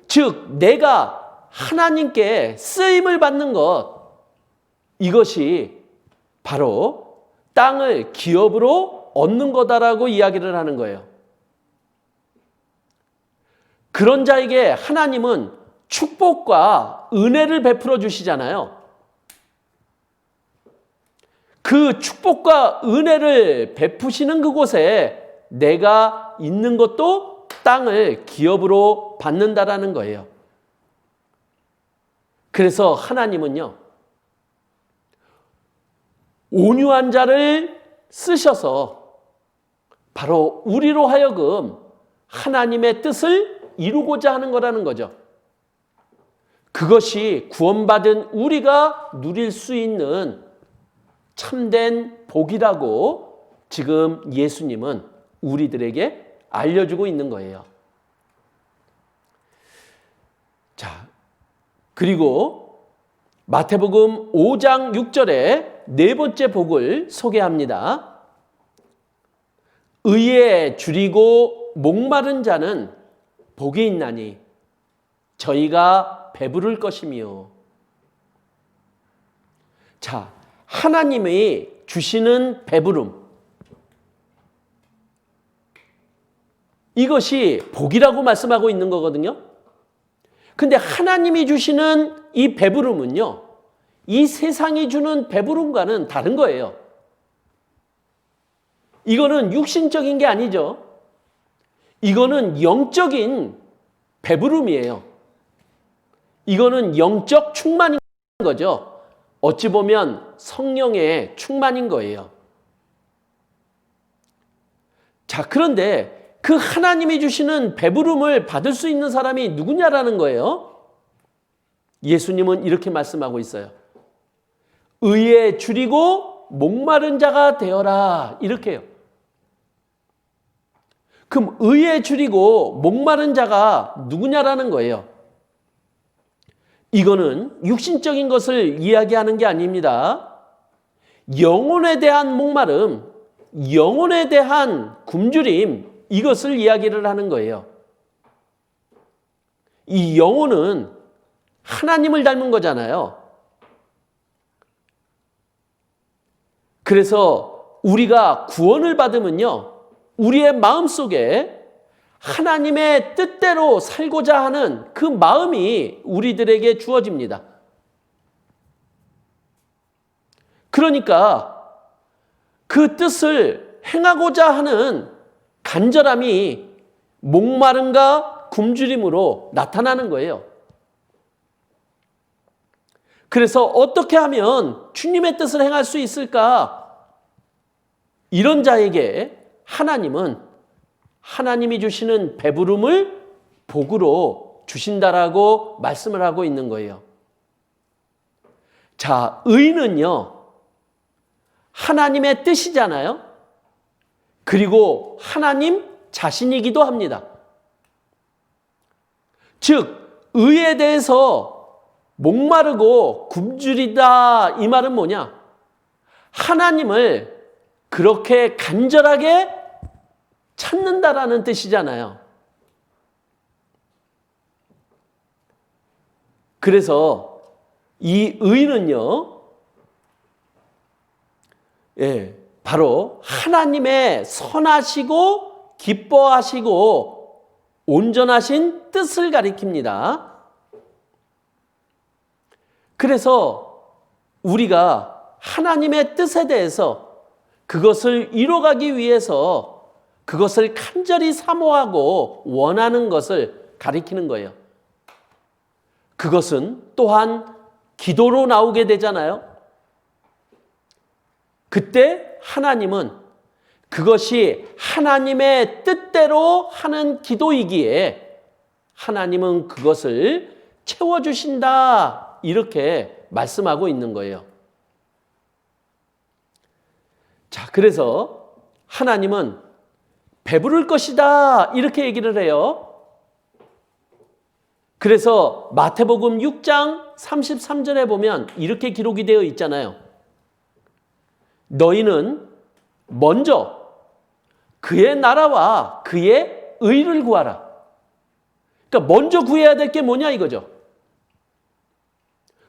즉, 내가 하나님께 쓰임을 받는 것, 이것이 바로 땅을 기업으로 얻는 거다라고 이야기를 하는 거예요. 그런 자에게 하나님은 축복과 은혜를 베풀어 주시잖아요. 그 축복과 은혜를 베푸시는 그곳에 내가 있는 것도 땅을 기업으로 받는다라는 거예요. 그래서 하나님은요, 온유한 자를 쓰셔서 바로 우리로 하여금 하나님의 뜻을 이루고자 하는 거라는 거죠. 그것이 구원받은 우리가 누릴 수 있는 참된 복이라고 지금 예수님은 우리들에게 알려주고 있는 거예요. 자, 그리고 마태복음 5장 6절에 네 번째 복을 소개합니다. 의에 줄이고 목마른 자는 복이 있나니 저희가 배부를 것이며. 자, 하나님이 주시는 배부름, 이것이 복이라고 말씀하고 있는 거거든요. 근데 하나님이 주시는 이 배부름은요, 이 세상이 주는 배부름과는 다른 거예요. 이거는 육신적인 게 아니죠. 이거는 영적인 배부름이에요. 이거는 영적 충만인 거죠. 어찌 보면 성령의 충만인 거예요. 자, 그런데 그 하나님이 주시는 배부름을 받을 수 있는 사람이 누구냐라는 거예요. 예수님은 이렇게 말씀하고 있어요. 의에 줄이고 목마른 자가 되어라. 이렇게 해요. 그럼 의에 줄이고 목마른 자가 누구냐라는 거예요. 이거는 육신적인 것을 이야기하는 게 아닙니다. 영혼에 대한 목마름, 영혼에 대한 굶주림, 이것을 이야기를 하는 거예요. 이 영혼은 하나님을 닮은 거잖아요. 그래서 우리가 구원을 받으면요, 우리의 마음속에 하나님의 뜻대로 살고자 하는 그 마음이 우리들에게 주어집니다. 그러니까 그 뜻을 행하고자 하는 간절함이 목마름과 굶주림으로 나타나는 거예요. 그래서 어떻게 하면 주님의 뜻을 행할 수 있을까? 이런 자에게 하나님은 하나님이 주시는 배부름을 복으로 주신다라고 말씀을 하고 있는 거예요. 자, 의는요, 하나님의 뜻이잖아요. 그리고 하나님 자신이기도 합니다. 즉, 의에 대해서 목마르고 굶주리다, 이 말은 뭐냐? 하나님을 그렇게 간절하게 찾는다라는 뜻이잖아요. 그래서 이 의는요, 바로 하나님의 선하시고 기뻐하시고 온전하신 뜻을 가리킵니다. 그래서 우리가 하나님의 뜻에 대해서 그것을 이뤄가기 위해서 그것을 간절히 사모하고 원하는 것을 가리키는 거예요. 그것은 또한 기도로 나오게 되잖아요. 그때 하나님은 그것이 하나님의 뜻대로 하는 기도이기에 하나님은 그것을 채워주신다, 이렇게 말씀하고 있는 거예요. 자, 그래서 하나님은 배부를 것이다, 이렇게 얘기를 해요. 그래서 마태복음 6장 33절에 보면 이렇게 기록이 되어 있잖아요. 너희는 먼저 그의 나라와 그의 의를 구하라. 그러니까 먼저 구해야 될 게 뭐냐 이거죠.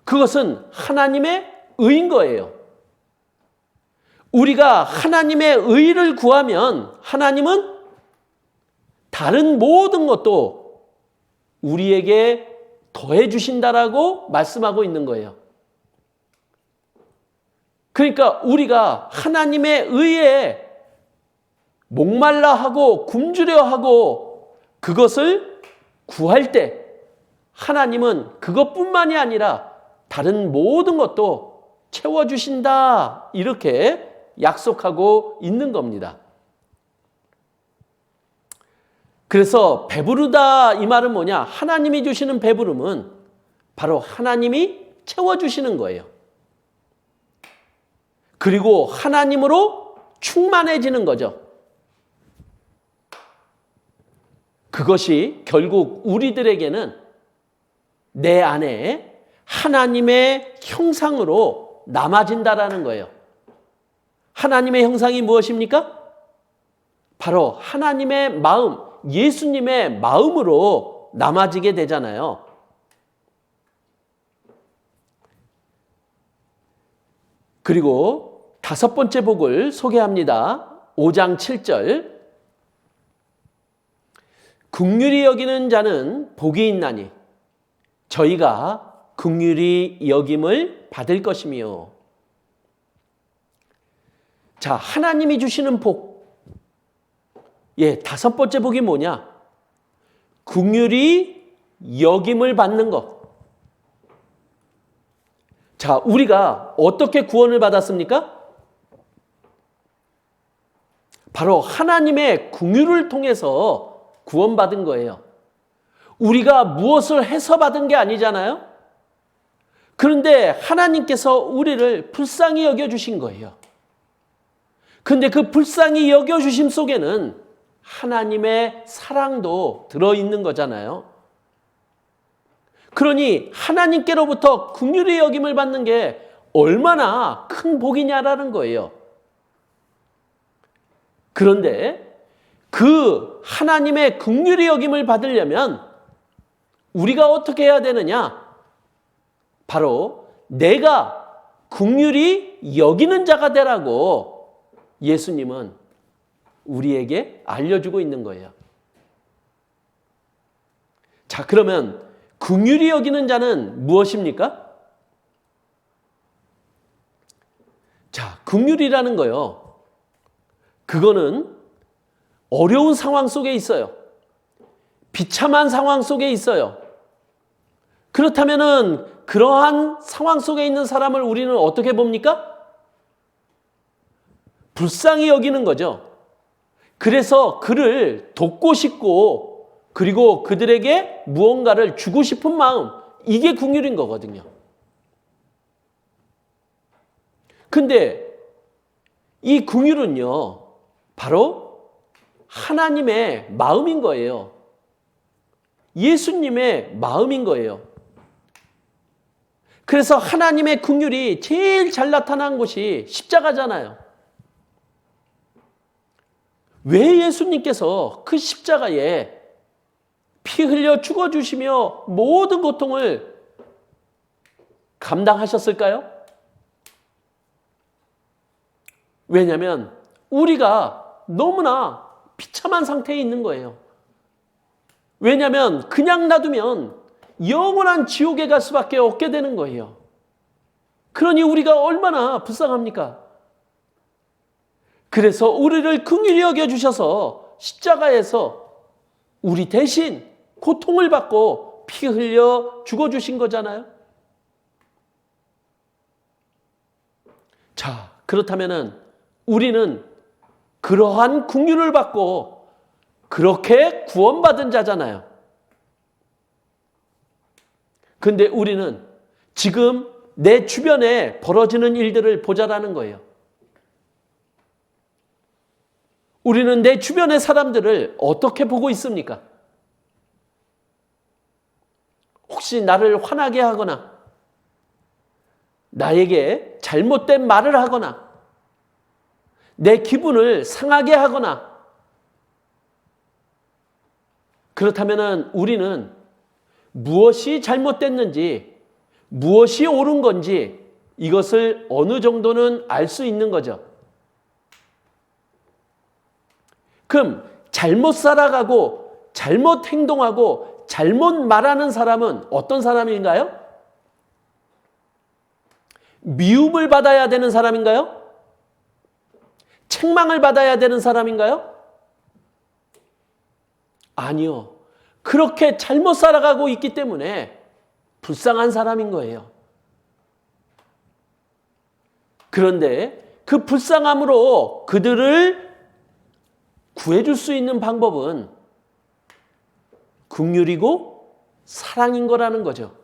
그것은 하나님의 의인 거예요. 우리가 하나님의 의를 구하면 하나님은 다른 모든 것도 우리에게 더해 주신다라고 말씀하고 있는 거예요. 그러니까 우리가 하나님의 의에 목말라 하고 굶주려 하고 그것을 구할 때 하나님은 그것뿐만이 아니라 다른 모든 것도 채워주신다, 이렇게 약속하고 있는 겁니다. 그래서 배부르다, 이 말은 뭐냐? 하나님이 주시는 배부름은 바로 하나님이 채워주시는 거예요. 그리고 하나님으로 충만해지는 거죠. 그것이 결국 우리들에게는 내 안에 하나님의 형상으로 남아진다라는 거예요. 하나님의 형상이 무엇입니까? 바로 하나님의 마음, 예수님의 마음으로 남아지게 되잖아요. 그리고 다섯 번째 복을 소개합니다. 5장 7절. 긍휼히 여기는 자는 복이 있나니 저희가 긍휼히 여김을 받을 것이며. 자, 하나님이 주시는 복. 다섯 번째 복이 뭐냐? 긍휼히 여김을 받는 것. 자, 우리가 어떻게 구원을 받았습니까? 바로 하나님의 긍휼을 통해서 구원받은 거예요. 우리가 무엇을 해서 받은 게 아니잖아요. 그런데 하나님께서 우리를 불쌍히 여겨주신 거예요. 그런데 그 불쌍히 여겨주심 속에는 하나님의 사랑도 들어있는 거잖아요. 그러니 하나님께로부터 긍휼히 여김을 받는 게 얼마나 큰 복이냐라는 거예요. 그런데 그 하나님의 긍휼히 여김을 받으려면 우리가 어떻게 해야 되느냐? 바로 내가 긍휼히 여기는 자가 되라고 예수님은 우리에게 알려주고 있는 거예요. 자, 그러면 긍휼히 여기는 자는 무엇입니까? 자, 긍휼이라는 거요. 그거는 어려운 상황 속에 있어요. 비참한 상황 속에 있어요. 그렇다면은 그러한 상황 속에 있는 사람을 우리는 어떻게 봅니까? 불쌍히 여기는 거죠. 그래서 그를 돕고 싶고 그리고 그들에게 무언가를 주고 싶은 마음, 이게 긍휼인 거거든요. 근데 이 긍휼은요, 바로 하나님의 마음인 거예요. 예수님의 마음인 거예요. 그래서 하나님의 긍휼이 제일 잘 나타난 곳이 십자가잖아요. 왜 예수님께서 그 십자가에 피 흘려 죽어주시며 모든 고통을 감당하셨을까요? 왜냐하면 우리가 너무나 비참한 상태에 있는 거예요. 왜냐하면 그냥 놔두면 영원한 지옥에 갈 수밖에 없게 되는 거예요. 그러니 우리가 얼마나 불쌍합니까? 그래서 우리를 긍휼히 여겨주셔서 십자가에서 우리 대신 고통을 받고 피 흘려 죽어주신 거잖아요. 자, 그렇다면은 우리는 그러한 긍휼을 받고 그렇게 구원받은 자잖아요. 근데 우리는 지금 내 주변에 벌어지는 일들을 보자라는 거예요. 우리는 내 주변의 사람들을 어떻게 보고 있습니까? 혹시 나를 화나게 하거나 나에게 잘못된 말을 하거나 내 기분을 상하게 하거나 그렇다면 우리는 무엇이 잘못됐는지 무엇이 옳은 건지 이것을 어느 정도는 알 수 있는 거죠. 그럼 잘못 살아가고 잘못 행동하고 잘못 말하는 사람은 어떤 사람인가요? 미움을 받아야 되는 사람인가요? 책망을 받아야 되는 사람인가요? 아니요. 그렇게 잘못 살아가고 있기 때문에 불쌍한 사람인 거예요. 그런데 그 불쌍함으로 그들을 구해줄 수 있는 방법은 긍휼이고 사랑인 거라는 거죠.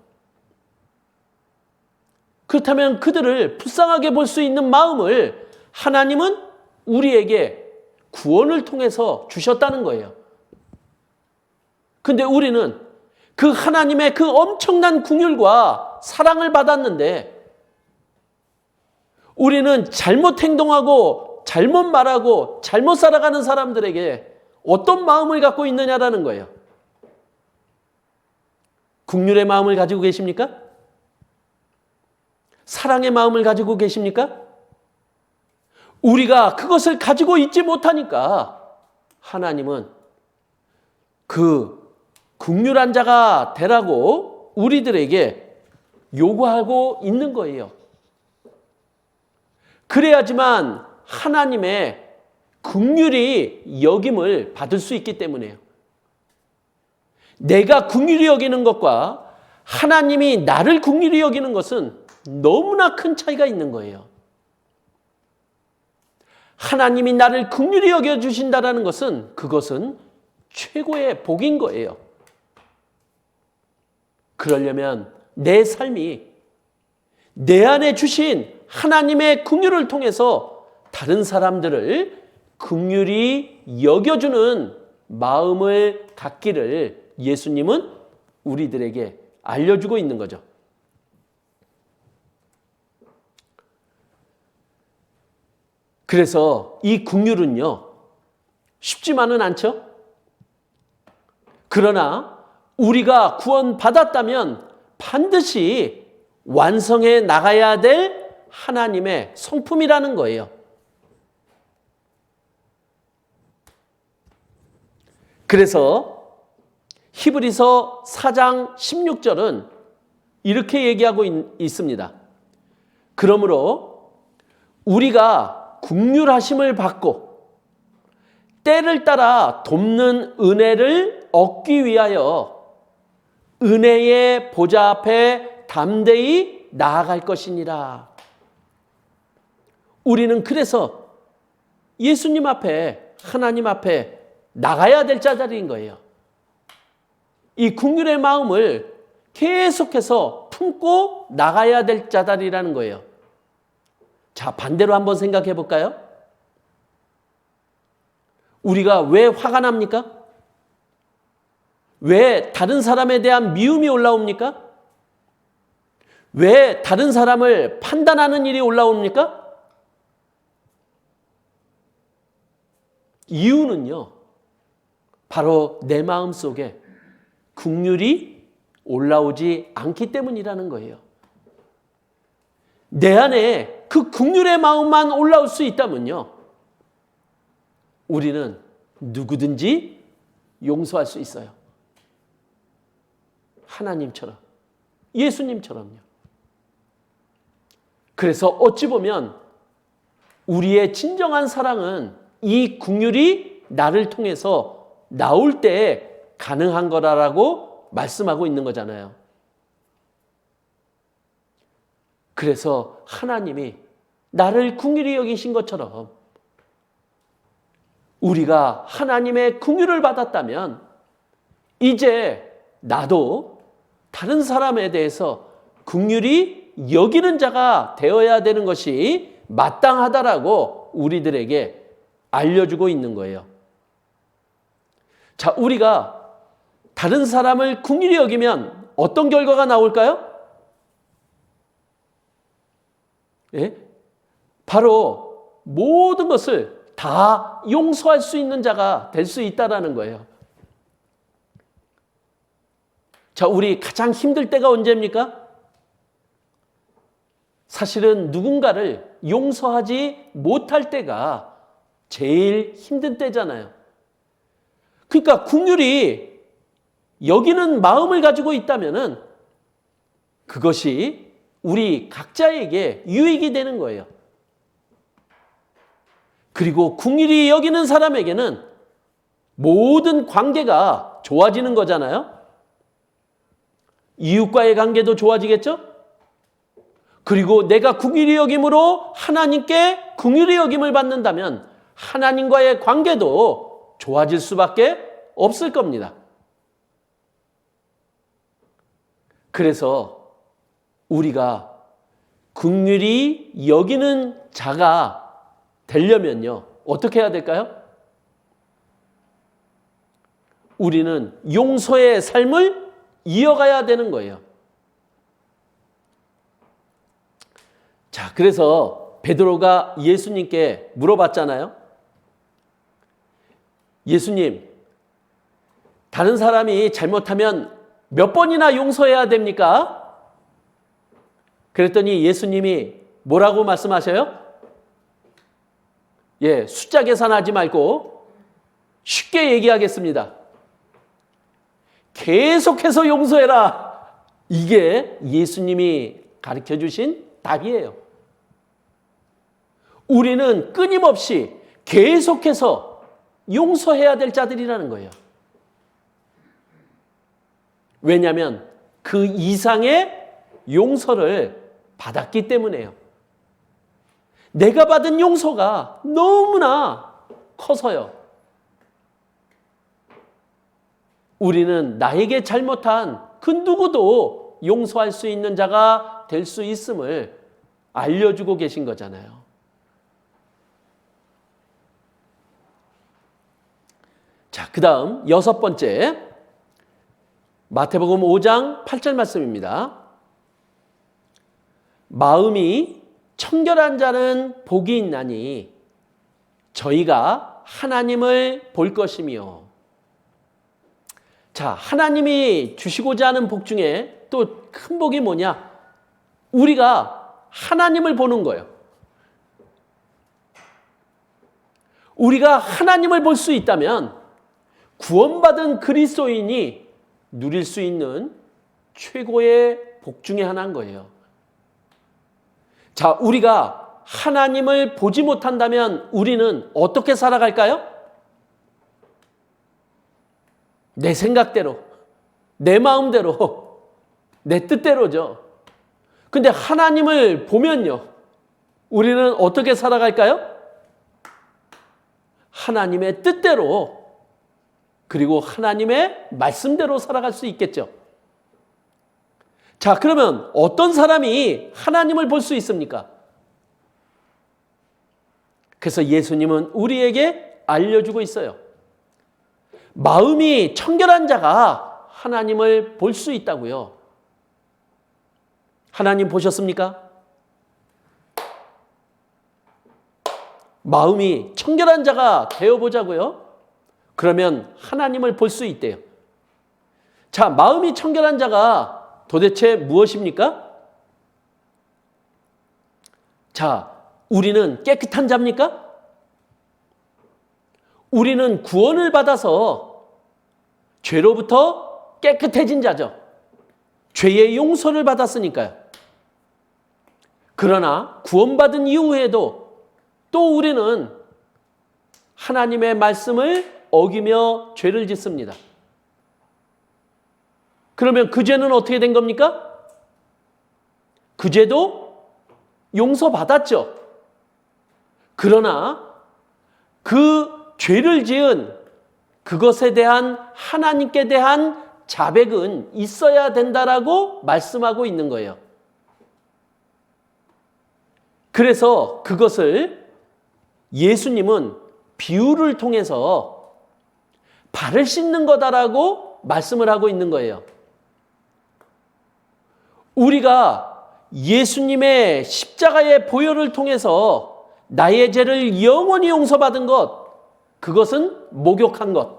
그렇다면 그들을 불쌍하게 볼 수 있는 마음을 하나님은 우리에게 구원을 통해서 주셨다는 거예요. 근데 우리는 그 하나님의 그 엄청난 긍휼과 사랑을 받았는데 우리는 잘못 행동하고 잘못 말하고 잘못 살아가는 사람들에게 어떤 마음을 갖고 있느냐라는 거예요. 긍휼의 마음을 가지고 계십니까? 사랑의 마음을 가지고 계십니까? 우리가 그것을 가지고 있지 못하니까 하나님은 그 긍휼한 자가 되라고 우리들에게 요구하고 있는 거예요. 그래야지만 하나님의 긍휼히 여김을 받을 수 있기 때문이에요. 내가 긍휼히 여기는 것과 하나님이 나를 긍휼히 여기는 것은 너무나 큰 차이가 있는 거예요. 하나님이 나를 긍휼히 여겨주신다는 것은 그것은 최고의 복인 거예요. 그러려면 내 삶이 내 안에 주신 하나님의 긍휼을 통해서 다른 사람들을 긍휼히 여겨주는 마음을 갖기를 예수님은 우리들에게 알려주고 있는 거죠. 그래서 이 긍휼은요, 쉽지만은 않죠? 그러나 우리가 구원받았다면 반드시 완성해 나가야 될 하나님의 성품이라는 거예요. 그래서 히브리서 4장 16절은 이렇게 얘기하고 있습니다. 그러므로 우리가 긍휼하심을 받고 때를 따라 돕는 은혜를 얻기 위하여 은혜의 보좌 앞에 담대히 나아갈 것이니라. 우리는 그래서 예수님 앞에, 하나님 앞에 나가야 될 자들인 거예요. 이 긍휼의 마음을 계속해서 품고 나가야 될 자들이라는 거예요. 자, 반대로 한번 생각해 볼까요? 우리가 왜 화가 납니까? 왜 다른 사람에 대한 미움이 올라옵니까? 왜 다른 사람을 판단하는 일이 올라옵니까? 이유는요, 바로 내 마음 속에 긍휼이 올라오지 않기 때문이라는 거예요. 내 안에 그 긍휼의 마음만 올라올 수 있다면요, 우리는 누구든지 용서할 수 있어요. 하나님처럼, 예수님처럼요. 그래서 어찌 보면 우리의 진정한 사랑은 이 긍휼이 나를 통해서 나올 때 가능한 거라고 말씀하고 있는 거잖아요. 그래서 하나님이 나를 긍휼히 여기신 것처럼 우리가 하나님의 긍휼을 받았다면 이제 나도 다른 사람에 대해서 긍휼히 여기는 자가 되어야 되는 것이 마땅하다라고 우리들에게 알려주고 있는 거예요. 자, 우리가 다른 사람을 긍휼히 여기면 어떤 결과가 나올까요? 예? 바로 모든 것을 다 용서할 수 있는 자가 될 수 있다라는 거예요. 자, 우리 가장 힘들 때가 언제입니까? 사실은 누군가를 용서하지 못할 때가 제일 힘든 때잖아요. 그러니까 긍휼히 여기는 마음을 가지고 있다면은 그것이 우리 각자에게 유익이 되는 거예요. 그리고 긍휼히 여기는 사람에게는 모든 관계가 좋아지는 거잖아요. 이웃과의 관계도 좋아지겠죠? 그리고 내가 긍휼히 여김으로 하나님께 긍휼히 여김을 받는다면 하나님과의 관계도 좋아질 수밖에 없을 겁니다. 그래서 우리가 긍휼히 여기는 자가 되려면요, 어떻게 해야 될까요? 우리는 용서의 삶을 이어가야 되는 거예요. 자, 그래서 베드로가 예수님께 물어봤잖아요. 예수님, 다른 사람이 잘못하면 몇 번이나 용서해야 됩니까? 그랬더니 예수님이 뭐라고 말씀하셔요? 숫자 계산하지 말고 쉽게 얘기하겠습니다. 계속해서 용서해라. 이게 예수님이 가르쳐 주신 답이에요. 우리는 끊임없이 계속해서 용서해야 될 자들이라는 거예요. 왜냐하면 그 이상의 용서를 받았기 때문에요. 내가 받은 용서가 너무나 커서요. 우리는 나에게 잘못한 그 누구도 용서할 수 있는 자가 될 수 있음을 알려주고 계신 거잖아요. 자, 그 다음 6번째 마태복음 5장 8절 말씀입니다. 마음이 청결한 자는 복이 있나니 저희가 하나님을 볼 것이며. 자, 하나님이 주시고자 하는 복 중에 또 큰 복이 뭐냐? 우리가 하나님을 보는 거예요. 우리가 하나님을 볼 수 있다면 구원받은 그리스도인이 누릴 수 있는 최고의 복 중에 하나인 거예요. 자, 우리가 하나님을 보지 못한다면 우리는 어떻게 살아갈까요? 내 생각대로, 내 마음대로, 내 뜻대로죠. 근데 하나님을 보면요, 우리는 어떻게 살아갈까요? 하나님의 뜻대로, 그리고 하나님의 말씀대로 살아갈 수 있겠죠. 자, 그러면 어떤 사람이 하나님을 볼 수 있습니까? 그래서 예수님은 우리에게 알려주고 있어요. 마음이 청결한 자가 하나님을 볼 수 있다고요. 하나님 보셨습니까? 마음이 청결한 자가 되어보자고요. 그러면 하나님을 볼 수 있대요. 자, 마음이 청결한 자가 도대체 무엇입니까? 자, 우리는 깨끗한 자입니까? 우리는 구원을 받아서 죄로부터 깨끗해진 자죠. 죄의 용서를 받았으니까요. 그러나 구원받은 이후에도 또 우리는 하나님의 말씀을 어기며 죄를 짓습니다. 그러면 그 죄는 어떻게 된 겁니까? 그 죄도 용서받았죠. 그러나 그 죄를 지은 그것에 대한 하나님께 대한 자백은 있어야 된다라고 말씀하고 있는 거예요. 그래서 그것을 예수님은 비유를 통해서 발을 씻는 거다라고 말씀을 하고 있는 거예요. 우리가 예수님의 십자가의 보혈을 통해서 나의 죄를 영원히 용서받은 것, 그것은 목욕한 것.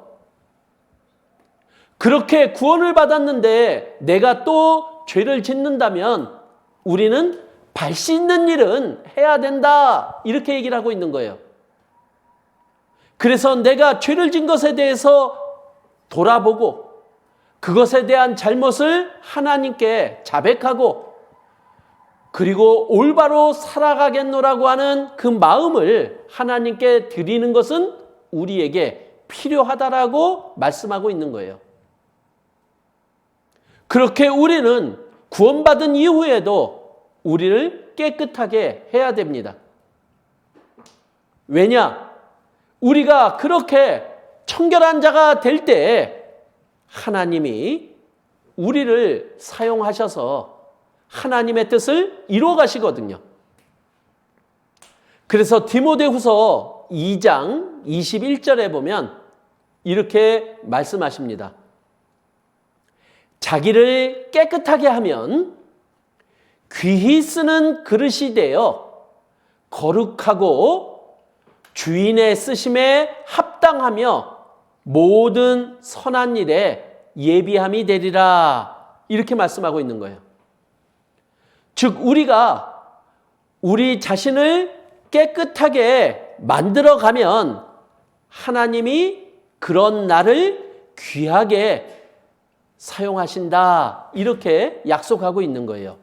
그렇게 구원을 받았는데 내가 또 죄를 짓는다면 우리는 발 씻는 일은 해야 된다. 이렇게 얘기를 하고 있는 거예요. 그래서 내가 죄를 진 것에 대해서 돌아보고 그것에 대한 잘못을 하나님께 자백하고 그리고 올바로 살아가겠노라고 하는 그 마음을 하나님께 드리는 것은 우리에게 필요하다라고 말씀하고 있는 거예요. 그렇게 우리는 구원받은 이후에도 우리를 깨끗하게 해야 됩니다. 왜냐? 우리가 그렇게 청결한 자가 될 때 하나님이 우리를 사용하셔서 하나님의 뜻을 이루어 가시거든요. 그래서 디모데후서 2장 21절에 보면 이렇게 말씀하십니다. 자기를 깨끗하게 하면 귀히 쓰는 그릇이 되어 거룩하고 주인의 쓰심에 합당하며 모든 선한 일에 예비함이 되리라. 이렇게 말씀하고 있는 거예요. 즉 우리가 우리 자신을 깨끗하게 만들어가면 하나님이 그런 나를 귀하게 사용하신다. 이렇게 약속하고 있는 거예요.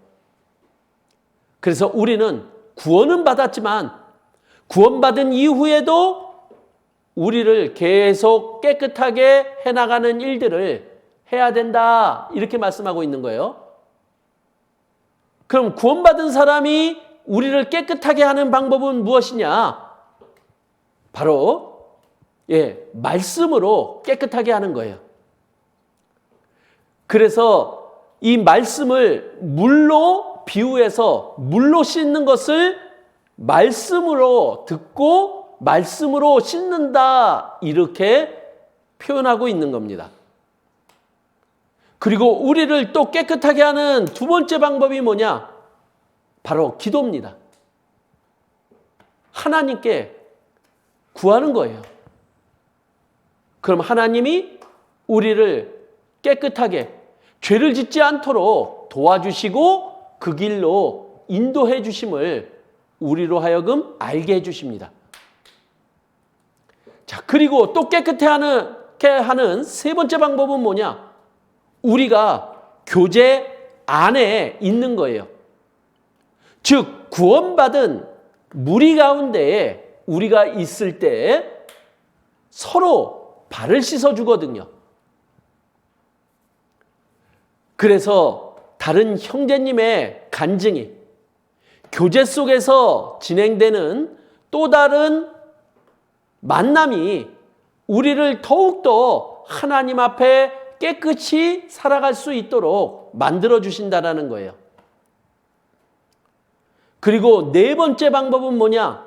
그래서 우리는 구원은 받았지만 구원받은 이후에도 우리를 계속 깨끗하게 해나가는 일들을 해야 된다. 이렇게 말씀하고 있는 거예요. 그럼 구원받은 사람이 우리를 깨끗하게 하는 방법은 무엇이냐? 바로 말씀으로 깨끗하게 하는 거예요. 그래서 이 말씀을 물로 비유해서 물로 씻는 것을 말씀으로 듣고 말씀으로 씻는다. 이렇게 표현하고 있는 겁니다. 그리고 우리를 또 깨끗하게 하는 두 번째 방법이 뭐냐? 바로 기도입니다. 하나님께 구하는 거예요. 그럼 하나님이 우리를 깨끗하게 죄를 짓지 않도록 도와주시고 그 길로 인도해 주심을 우리로 하여금 알게 해 주십니다. 자, 그리고 또 깨끗해 하는 세 번째 방법은 뭐냐? 우리가 교제 안에 있는 거예요. 즉 구원받은 무리 가운데에 우리가 있을 때 서로 발을 씻어 주거든요. 그래서 다른 형제님의 간증이 교제 속에서 진행되는 또 다른 만남이 우리를 더욱더 하나님 앞에 깨끗이 살아갈 수 있도록 만들어 주신다라는 거예요. 그리고 네 번째 방법은 뭐냐?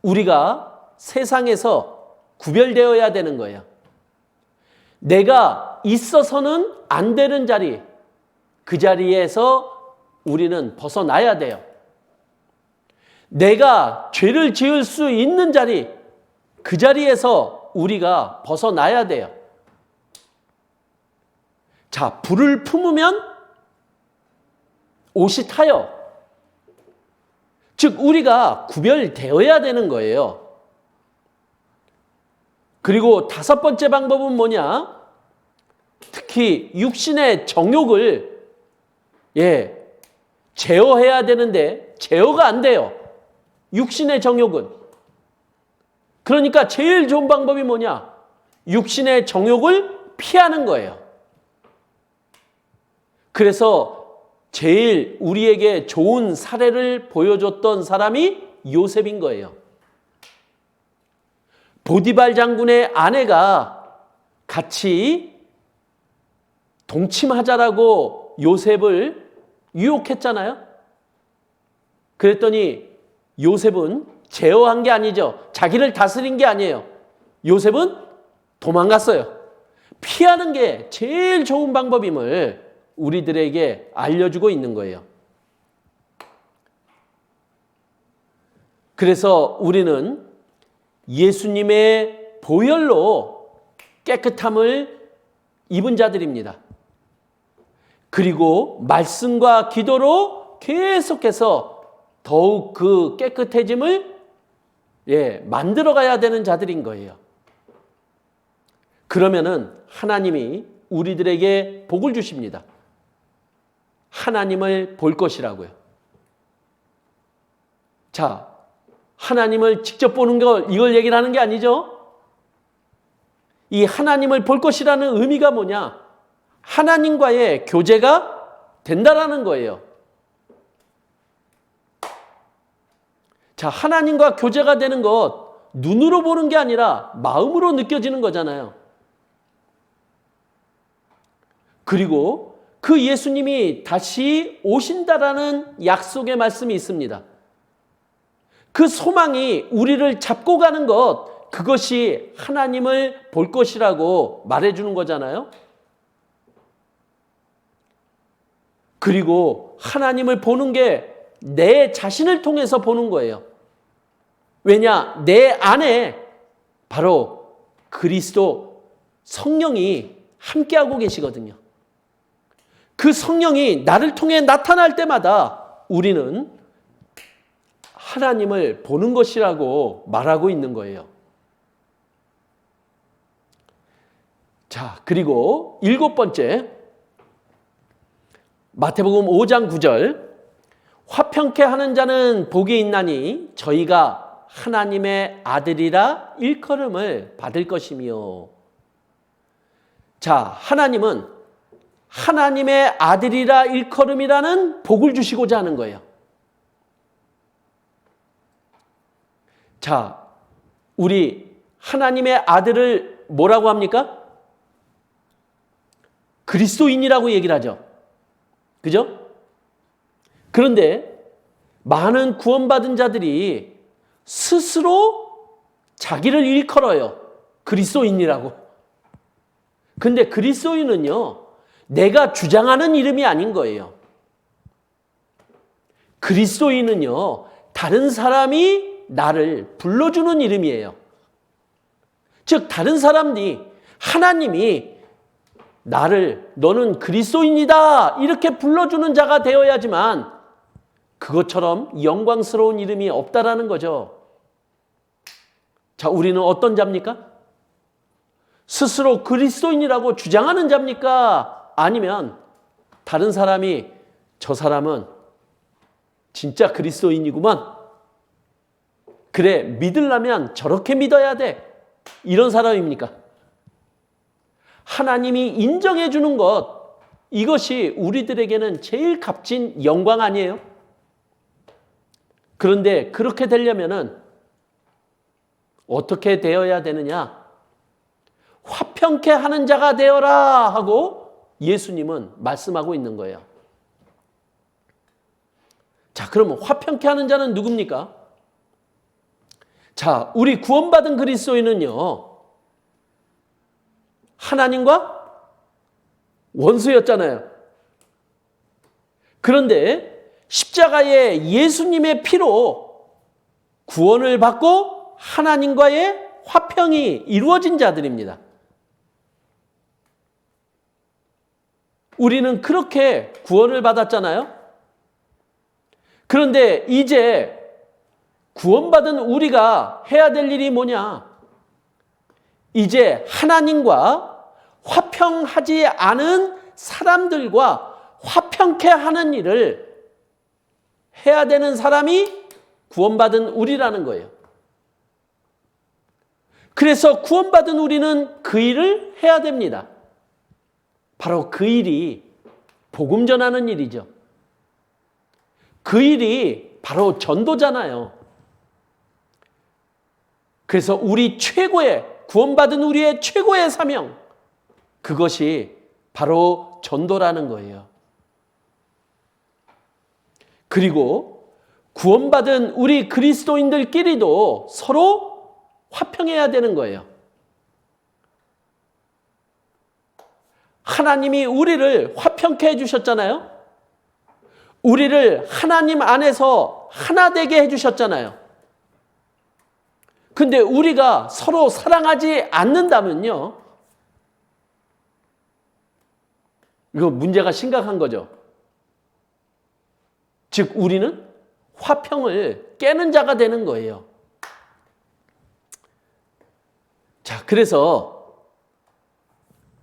우리가 세상에서 구별되어야 되는 거예요. 내가 있어서는 안 되는 자리, 그 자리에서 우리는 벗어나야 돼요. 내가 죄를 지을 수 있는 자리, 그 자리에서 우리가 벗어나야 돼요. 자, 불을 품으면 옷이 타요. 즉 우리가 구별되어야 되는 거예요. 그리고 다섯 번째 방법은 뭐냐? 특히 육신의 정욕을 제어해야 되는데 제어가 안 돼요. 육신의 정욕은. 그러니까 제일 좋은 방법이 뭐냐? 육신의 정욕을 피하는 거예요. 그래서 제일 우리에게 좋은 사례를 보여줬던 사람이 요셉인 거예요. 보디발 장군의 아내가 같이 동침하자라고 요셉을 유혹했잖아요. 그랬더니 요셉은 제어한 게 아니죠. 자기를 다스린 게 아니에요. 요셉은 도망갔어요. 피하는 게 제일 좋은 방법임을 우리들에게 알려주고 있는 거예요. 그래서 우리는 예수님의 보혈로 깨끗함을 입은 자들입니다. 그리고 말씀과 기도로 계속해서 더욱 그 깨끗해짐을 만들어가야 되는 자들인 거예요. 그러면은 하나님이 우리들에게 복을 주십니다. 하나님을 볼 것이라고요. 자, 하나님을 직접 보는 걸 이걸 얘기를 하는 게 아니죠. 이 하나님을 볼 것이라는 의미가 뭐냐? 하나님과의 교제가 된다라는 거예요. 자, 하나님과 교제가 되는 것 눈으로 보는 게 아니라 마음으로 느껴지는 거잖아요. 그리고 그 예수님이 다시 오신다라는 약속의 말씀이 있습니다. 그 소망이 우리를 잡고 가는 것, 그것이 하나님을 볼 것이라고 말해주는 거잖아요. 그리고 하나님을 보는 게 내 자신을 통해서 보는 거예요. 왜냐? 내 안에 바로 그리스도 성령이 함께하고 계시거든요. 그 성령이 나를 통해 나타날 때마다 우리는 하나님을 보는 것이라고 말하고 있는 거예요. 자, 그리고 7번째, 마태복음 5장 9절, 화평케 하는 자는 복이 있나니 저희가 하나님의 아들이라 일컬음을 받을 것이며. 자, 하나님은 하나님의 아들이라 일컬음이라는 복을 주시고자 하는 거예요. 자, 우리 하나님의 아들을 뭐라고 합니까? 그리스도인이라고 얘기를 하죠. 그죠? 그런데 많은 구원받은 자들이 스스로 자기를 일컬어요. 그리스도인이라고. 근데 그리스도인은요, 내가 주장하는 이름이 아닌 거예요. 그리스도인은요, 다른 사람이 나를 불러주는 이름이에요. 즉, 다른 사람들이, 하나님이 나를 너는 그리스도인이다 이렇게 불러주는 자가 되어야지만 그것처럼 영광스러운 이름이 없다라는 거죠. 자, 우리는 어떤 자입니까? 스스로 그리스도인이라고 주장하는 자입니까? 아니면 다른 사람이 저 사람은 진짜 그리스도인이구만. 그래, 믿으려면 저렇게 믿어야 돼. 이런 사람입니까? 하나님이 인정해 주는 것, 이것이 우리들에게는 제일 값진 영광 아니에요? 그런데 그렇게 되려면은 어떻게 되어야 되느냐? 화평케 하는 자가 되어라 하고 예수님은 말씀하고 있는 거예요. 자, 그러면 화평케 하는 자는 누굽니까? 자, 우리 구원받은 그리스도인은요, 하나님과 원수였잖아요. 그런데 십자가에 예수님의 피로 구원을 받고 하나님과의 화평이 이루어진 자들입니다. 우리는 그렇게 구원을 받았잖아요. 그런데 이제 구원받은 우리가 해야 될 일이 뭐냐? 이제 하나님과 화평하지 않은 사람들과 화평케 하는 일을 해야 되는 사람이 구원받은 우리라는 거예요. 그래서 구원받은 우리는 그 일을 해야 됩니다. 바로 그 일이 복음 전하는 일이죠. 그 일이 바로 전도잖아요. 그래서 우리 최고의, 구원받은 우리의 최고의 사명, 그것이 바로 전도라는 거예요. 그리고 구원받은 우리 그리스도인들끼리도 서로 화평해야 되는 거예요. 하나님이 우리를 화평케 해주셨잖아요. 우리를 하나님 안에서 하나 되게 해주셨잖아요. 근데 우리가 서로 사랑하지 않는다면요, 이거 문제가 심각한 거죠. 즉, 우리는 화평을 깨는 자가 되는 거예요. 자, 그래서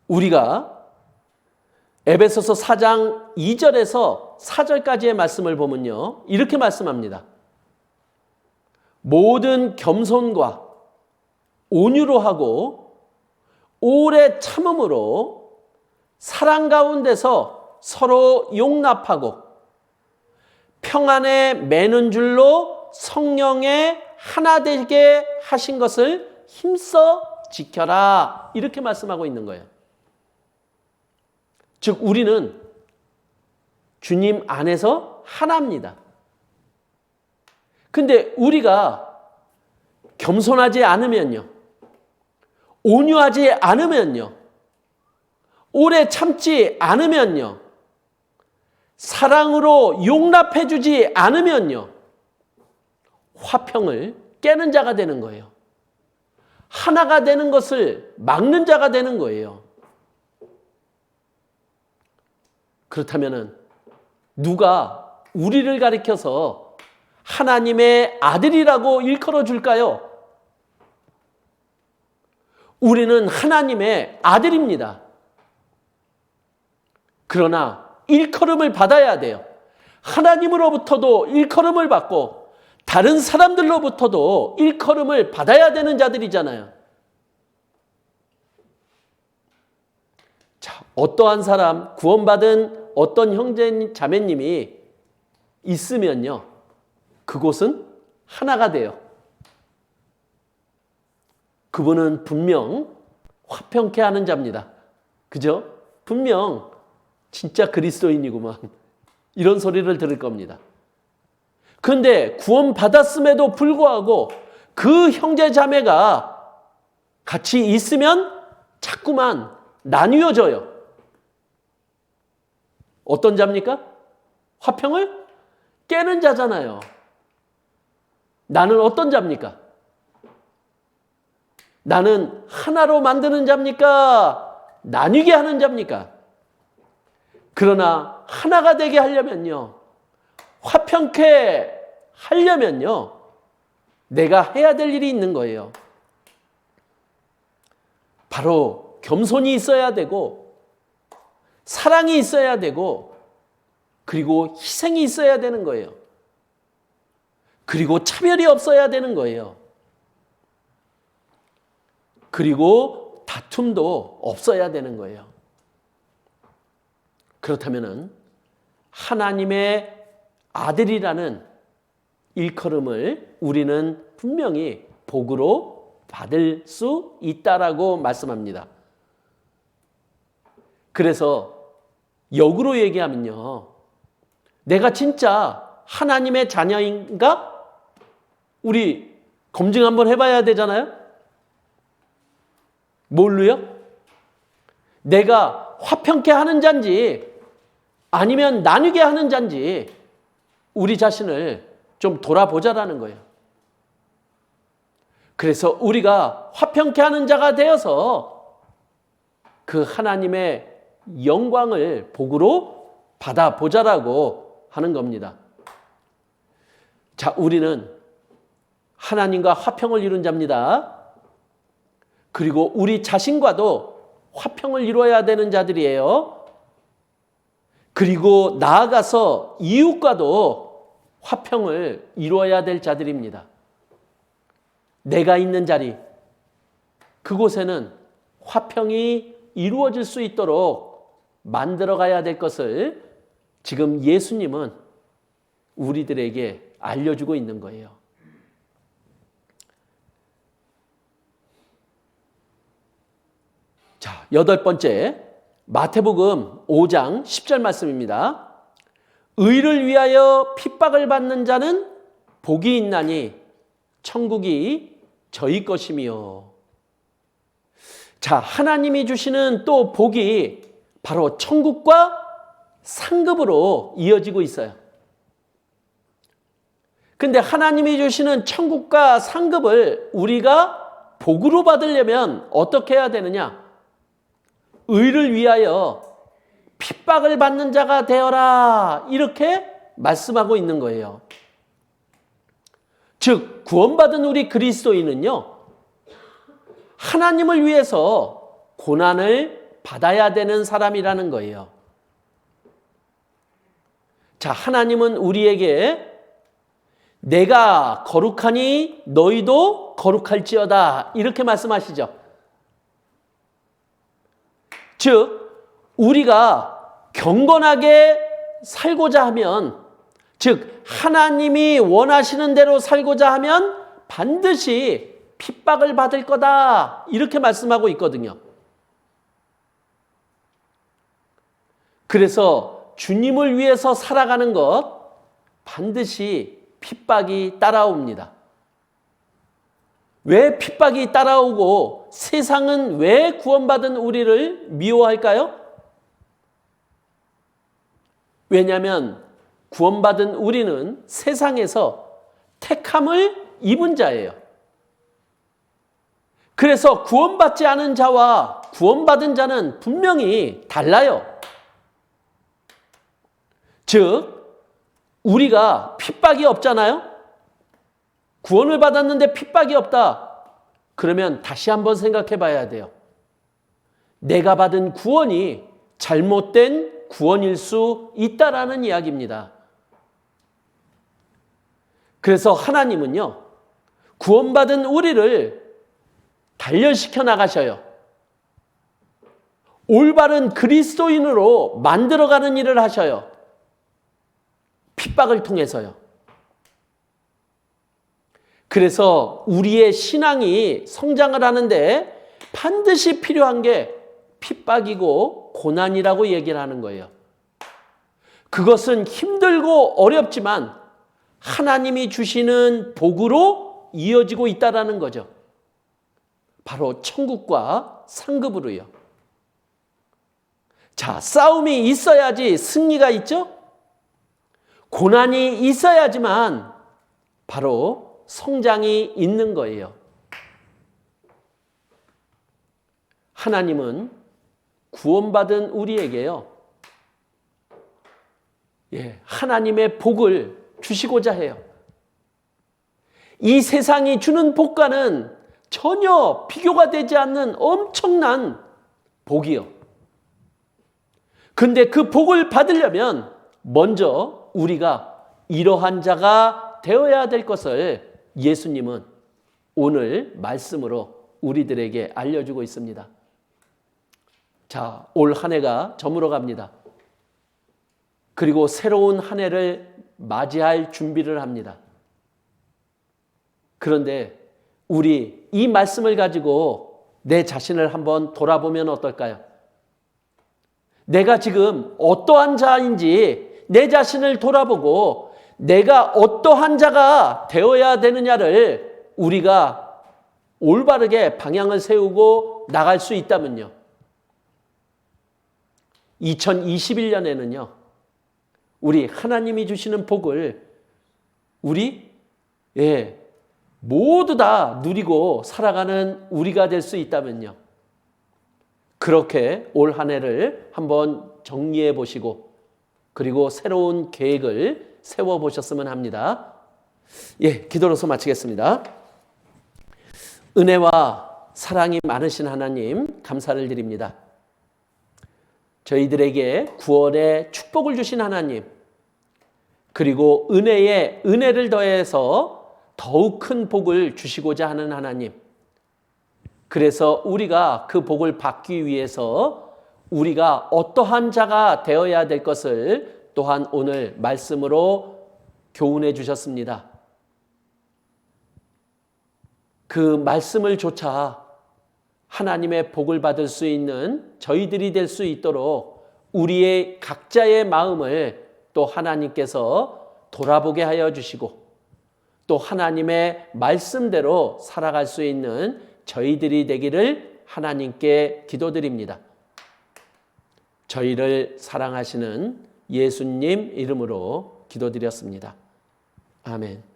우리가 에베소서 4장 2절에서 4절까지의 말씀을 보면요, 이렇게 말씀합니다. 모든 겸손과 온유로 하고 오래 참음으로 사랑 가운데서 서로 용납하고 평안에 매는 줄로 성령에 하나 되게 하신 것을 힘써 지켜라. 이렇게 말씀하고 있는 거예요. 즉, 우리는 주님 안에서 하나입니다. 근데 우리가 겸손하지 않으면요, 온유하지 않으면요, 오래 참지 않으면요, 사랑으로 용납해 주지 않으면요, 화평을 깨는 자가 되는 거예요. 하나가 되는 것을 막는 자가 되는 거예요. 그렇다면 누가 우리를 가리켜서 하나님의 아들이라고 일컬어 줄까요? 우리는 하나님의 아들입니다. 그러나 일컬음을 받아야 돼요. 하나님으로부터도 일컬음을 받고 다른 사람들로부터도 일컬음을 받아야 되는 자들이잖아요. 자, 어떠한 사람, 구원받은 어떤 형제 자매님이 있으면요, 그곳은 하나가 돼요. 그분은 분명 화평케 하는 자입니다. 그죠? 분명 진짜 그리스도인이구만, 이런 소리를 들을 겁니다. 그런데 구원받았음에도 불구하고 그 형제 자매가 같이 있으면 자꾸만 나뉘어져요. 어떤 자입니까? 화평을 깨는 자잖아요. 나는 어떤 자입니까? 나는 하나로 만드는 자입니까? 나뉘게 하는 자입니까? 그러나 하나가 되게 하려면요, 화평케 하려면요, 내가 해야 될 일이 있는 거예요. 바로 겸손이 있어야 되고, 사랑이 있어야 되고, 그리고 희생이 있어야 되는 거예요. 그리고 차별이 없어야 되는 거예요. 그리고 다툼도 없어야 되는 거예요. 그렇다면 하나님의 아들이라는 일컬음을 우리는 분명히 복으로 받을 수 있다라고 말씀합니다. 그래서 역으로 얘기하면요, 내가 진짜 하나님의 자녀인가? 우리 검증 한번 해봐야 되잖아요. 뭘로요? 내가 화평케 하는 자인지 아니면 나뉘게 하는 자인지 우리 자신을 좀 돌아보자라는 거예요. 그래서 우리가 화평케 하는 자가 되어서 그 하나님의 영광을 복으로 받아보자라고 하는 겁니다. 자, 우리는 하나님과 화평을 이룬 자입니다. 그리고 우리 자신과도 화평을 이루어야 되는 자들이에요. 그리고 나아가서 이웃과도 화평을 이루어야 될 자들입니다. 내가 있는 자리, 그곳에는 화평이 이루어질 수 있도록 만들어가야 될 것을 지금 예수님은 우리들에게 알려주고 있는 거예요. 자, 8번째, 마태복음 5장 10절 말씀입니다. 의를 위하여 핍박을 받는 자는 복이 있나니 천국이 저희 것이며. 자, 하나님이 주시는 또 복이 바로 천국과 상급으로 이어지고 있어요. 근데 하나님이 주시는 천국과 상급을 우리가 복으로 받으려면 어떻게 해야 되느냐? 의를 위하여 핍박을 받는 자가 되어라, 이렇게 말씀하고 있는 거예요. 즉, 구원받은 우리 그리스도인은요, 하나님을 위해서 고난을 받아야 되는 사람이라는 거예요. 자, 하나님은 우리에게 내가 거룩하니 너희도 거룩할지어다, 이렇게 말씀하시죠. 즉, 우리가 경건하게 살고자 하면, 즉 하나님이 원하시는 대로 살고자 하면 반드시 핍박을 받을 거다, 이렇게 말씀하고 있거든요. 그래서 주님을 위해서 살아가는 것 반드시 핍박이 따라옵니다. 왜 핍박이 따라오고 세상은 왜 구원받은 우리를 미워할까요? 왜냐하면 구원받은 우리는 세상에서 택함을 입은 자예요. 그래서 구원받지 않은 자와 구원받은 자는 분명히 달라요. 즉, 우리가 핍박이 없잖아요? 구원을 받았는데 핍박이 없다. 그러면 다시 한번 생각해 봐야 돼요. 내가 받은 구원이 잘못된 구원일 수 있다라는 이야기입니다. 그래서 하나님은요, 구원받은 우리를 단련시켜 나가셔요. 올바른 그리스도인으로 만들어가는 일을 하셔요. 핍박을 통해서요. 그래서 우리의 신앙이 성장을 하는데 반드시 필요한 게 핍박이고 고난이라고 얘기를 하는 거예요. 그것은 힘들고 어렵지만 하나님이 주시는 복으로 이어지고 있다는 거죠. 바로 천국과 상급으로요. 자, 싸움이 있어야지 승리가 있죠? 고난이 있어야지만 바로 성장이 있는 거예요. 하나님은 구원받은 우리에게요, 하나님의 복을 주시고자 해요. 이 세상이 주는 복과는 전혀 비교가 되지 않는 엄청난 복이요. 근데 그 복을 받으려면 먼저 우리가 이러한 자가 되어야 될 것을 예수님은 오늘 말씀으로 우리들에게 알려주고 있습니다. 자, 올 한 해가 저물어 갑니다. 그리고 새로운 한 해를 맞이할 준비를 합니다. 그런데 우리 이 말씀을 가지고 내 자신을 한번 돌아보면 어떨까요? 내가 지금 어떠한 자인지 내 자신을 돌아보고 내가 어떠한 자가 되어야 되느냐를 우리가 올바르게 방향을 세우고 나갈 수 있다면요, 2021년에는요, 우리 하나님이 주시는 복을 우리 모두 다 누리고 살아가는 우리가 될 수 있다면요, 그렇게 올 한 해를 한번 정리해 보시고 그리고 새로운 계획을 세워 보셨으면 합니다. 기도로서 마치겠습니다. 은혜와 사랑이 많으신 하나님, 감사를 드립니다. 저희들에게 구원의 축복을 주신 하나님, 그리고 은혜에 은혜를 더해서 더욱 큰 복을 주시고자 하는 하나님, 그래서 우리가 그 복을 받기 위해서 우리가 어떠한 자가 되어야 될 것을 또한 오늘 말씀으로 교훈해 주셨습니다. 그 말씀을 조차 하나님의 복을 받을 수 있는 저희들이 될 수 있도록 우리의 각자의 마음을 또 하나님께서 돌아보게 하여 주시고 또 하나님의 말씀대로 살아갈 수 있는 저희들이 되기를 하나님께 기도드립니다. 저희를 사랑하시는 예수님 이름으로 기도드렸습니다. 아멘.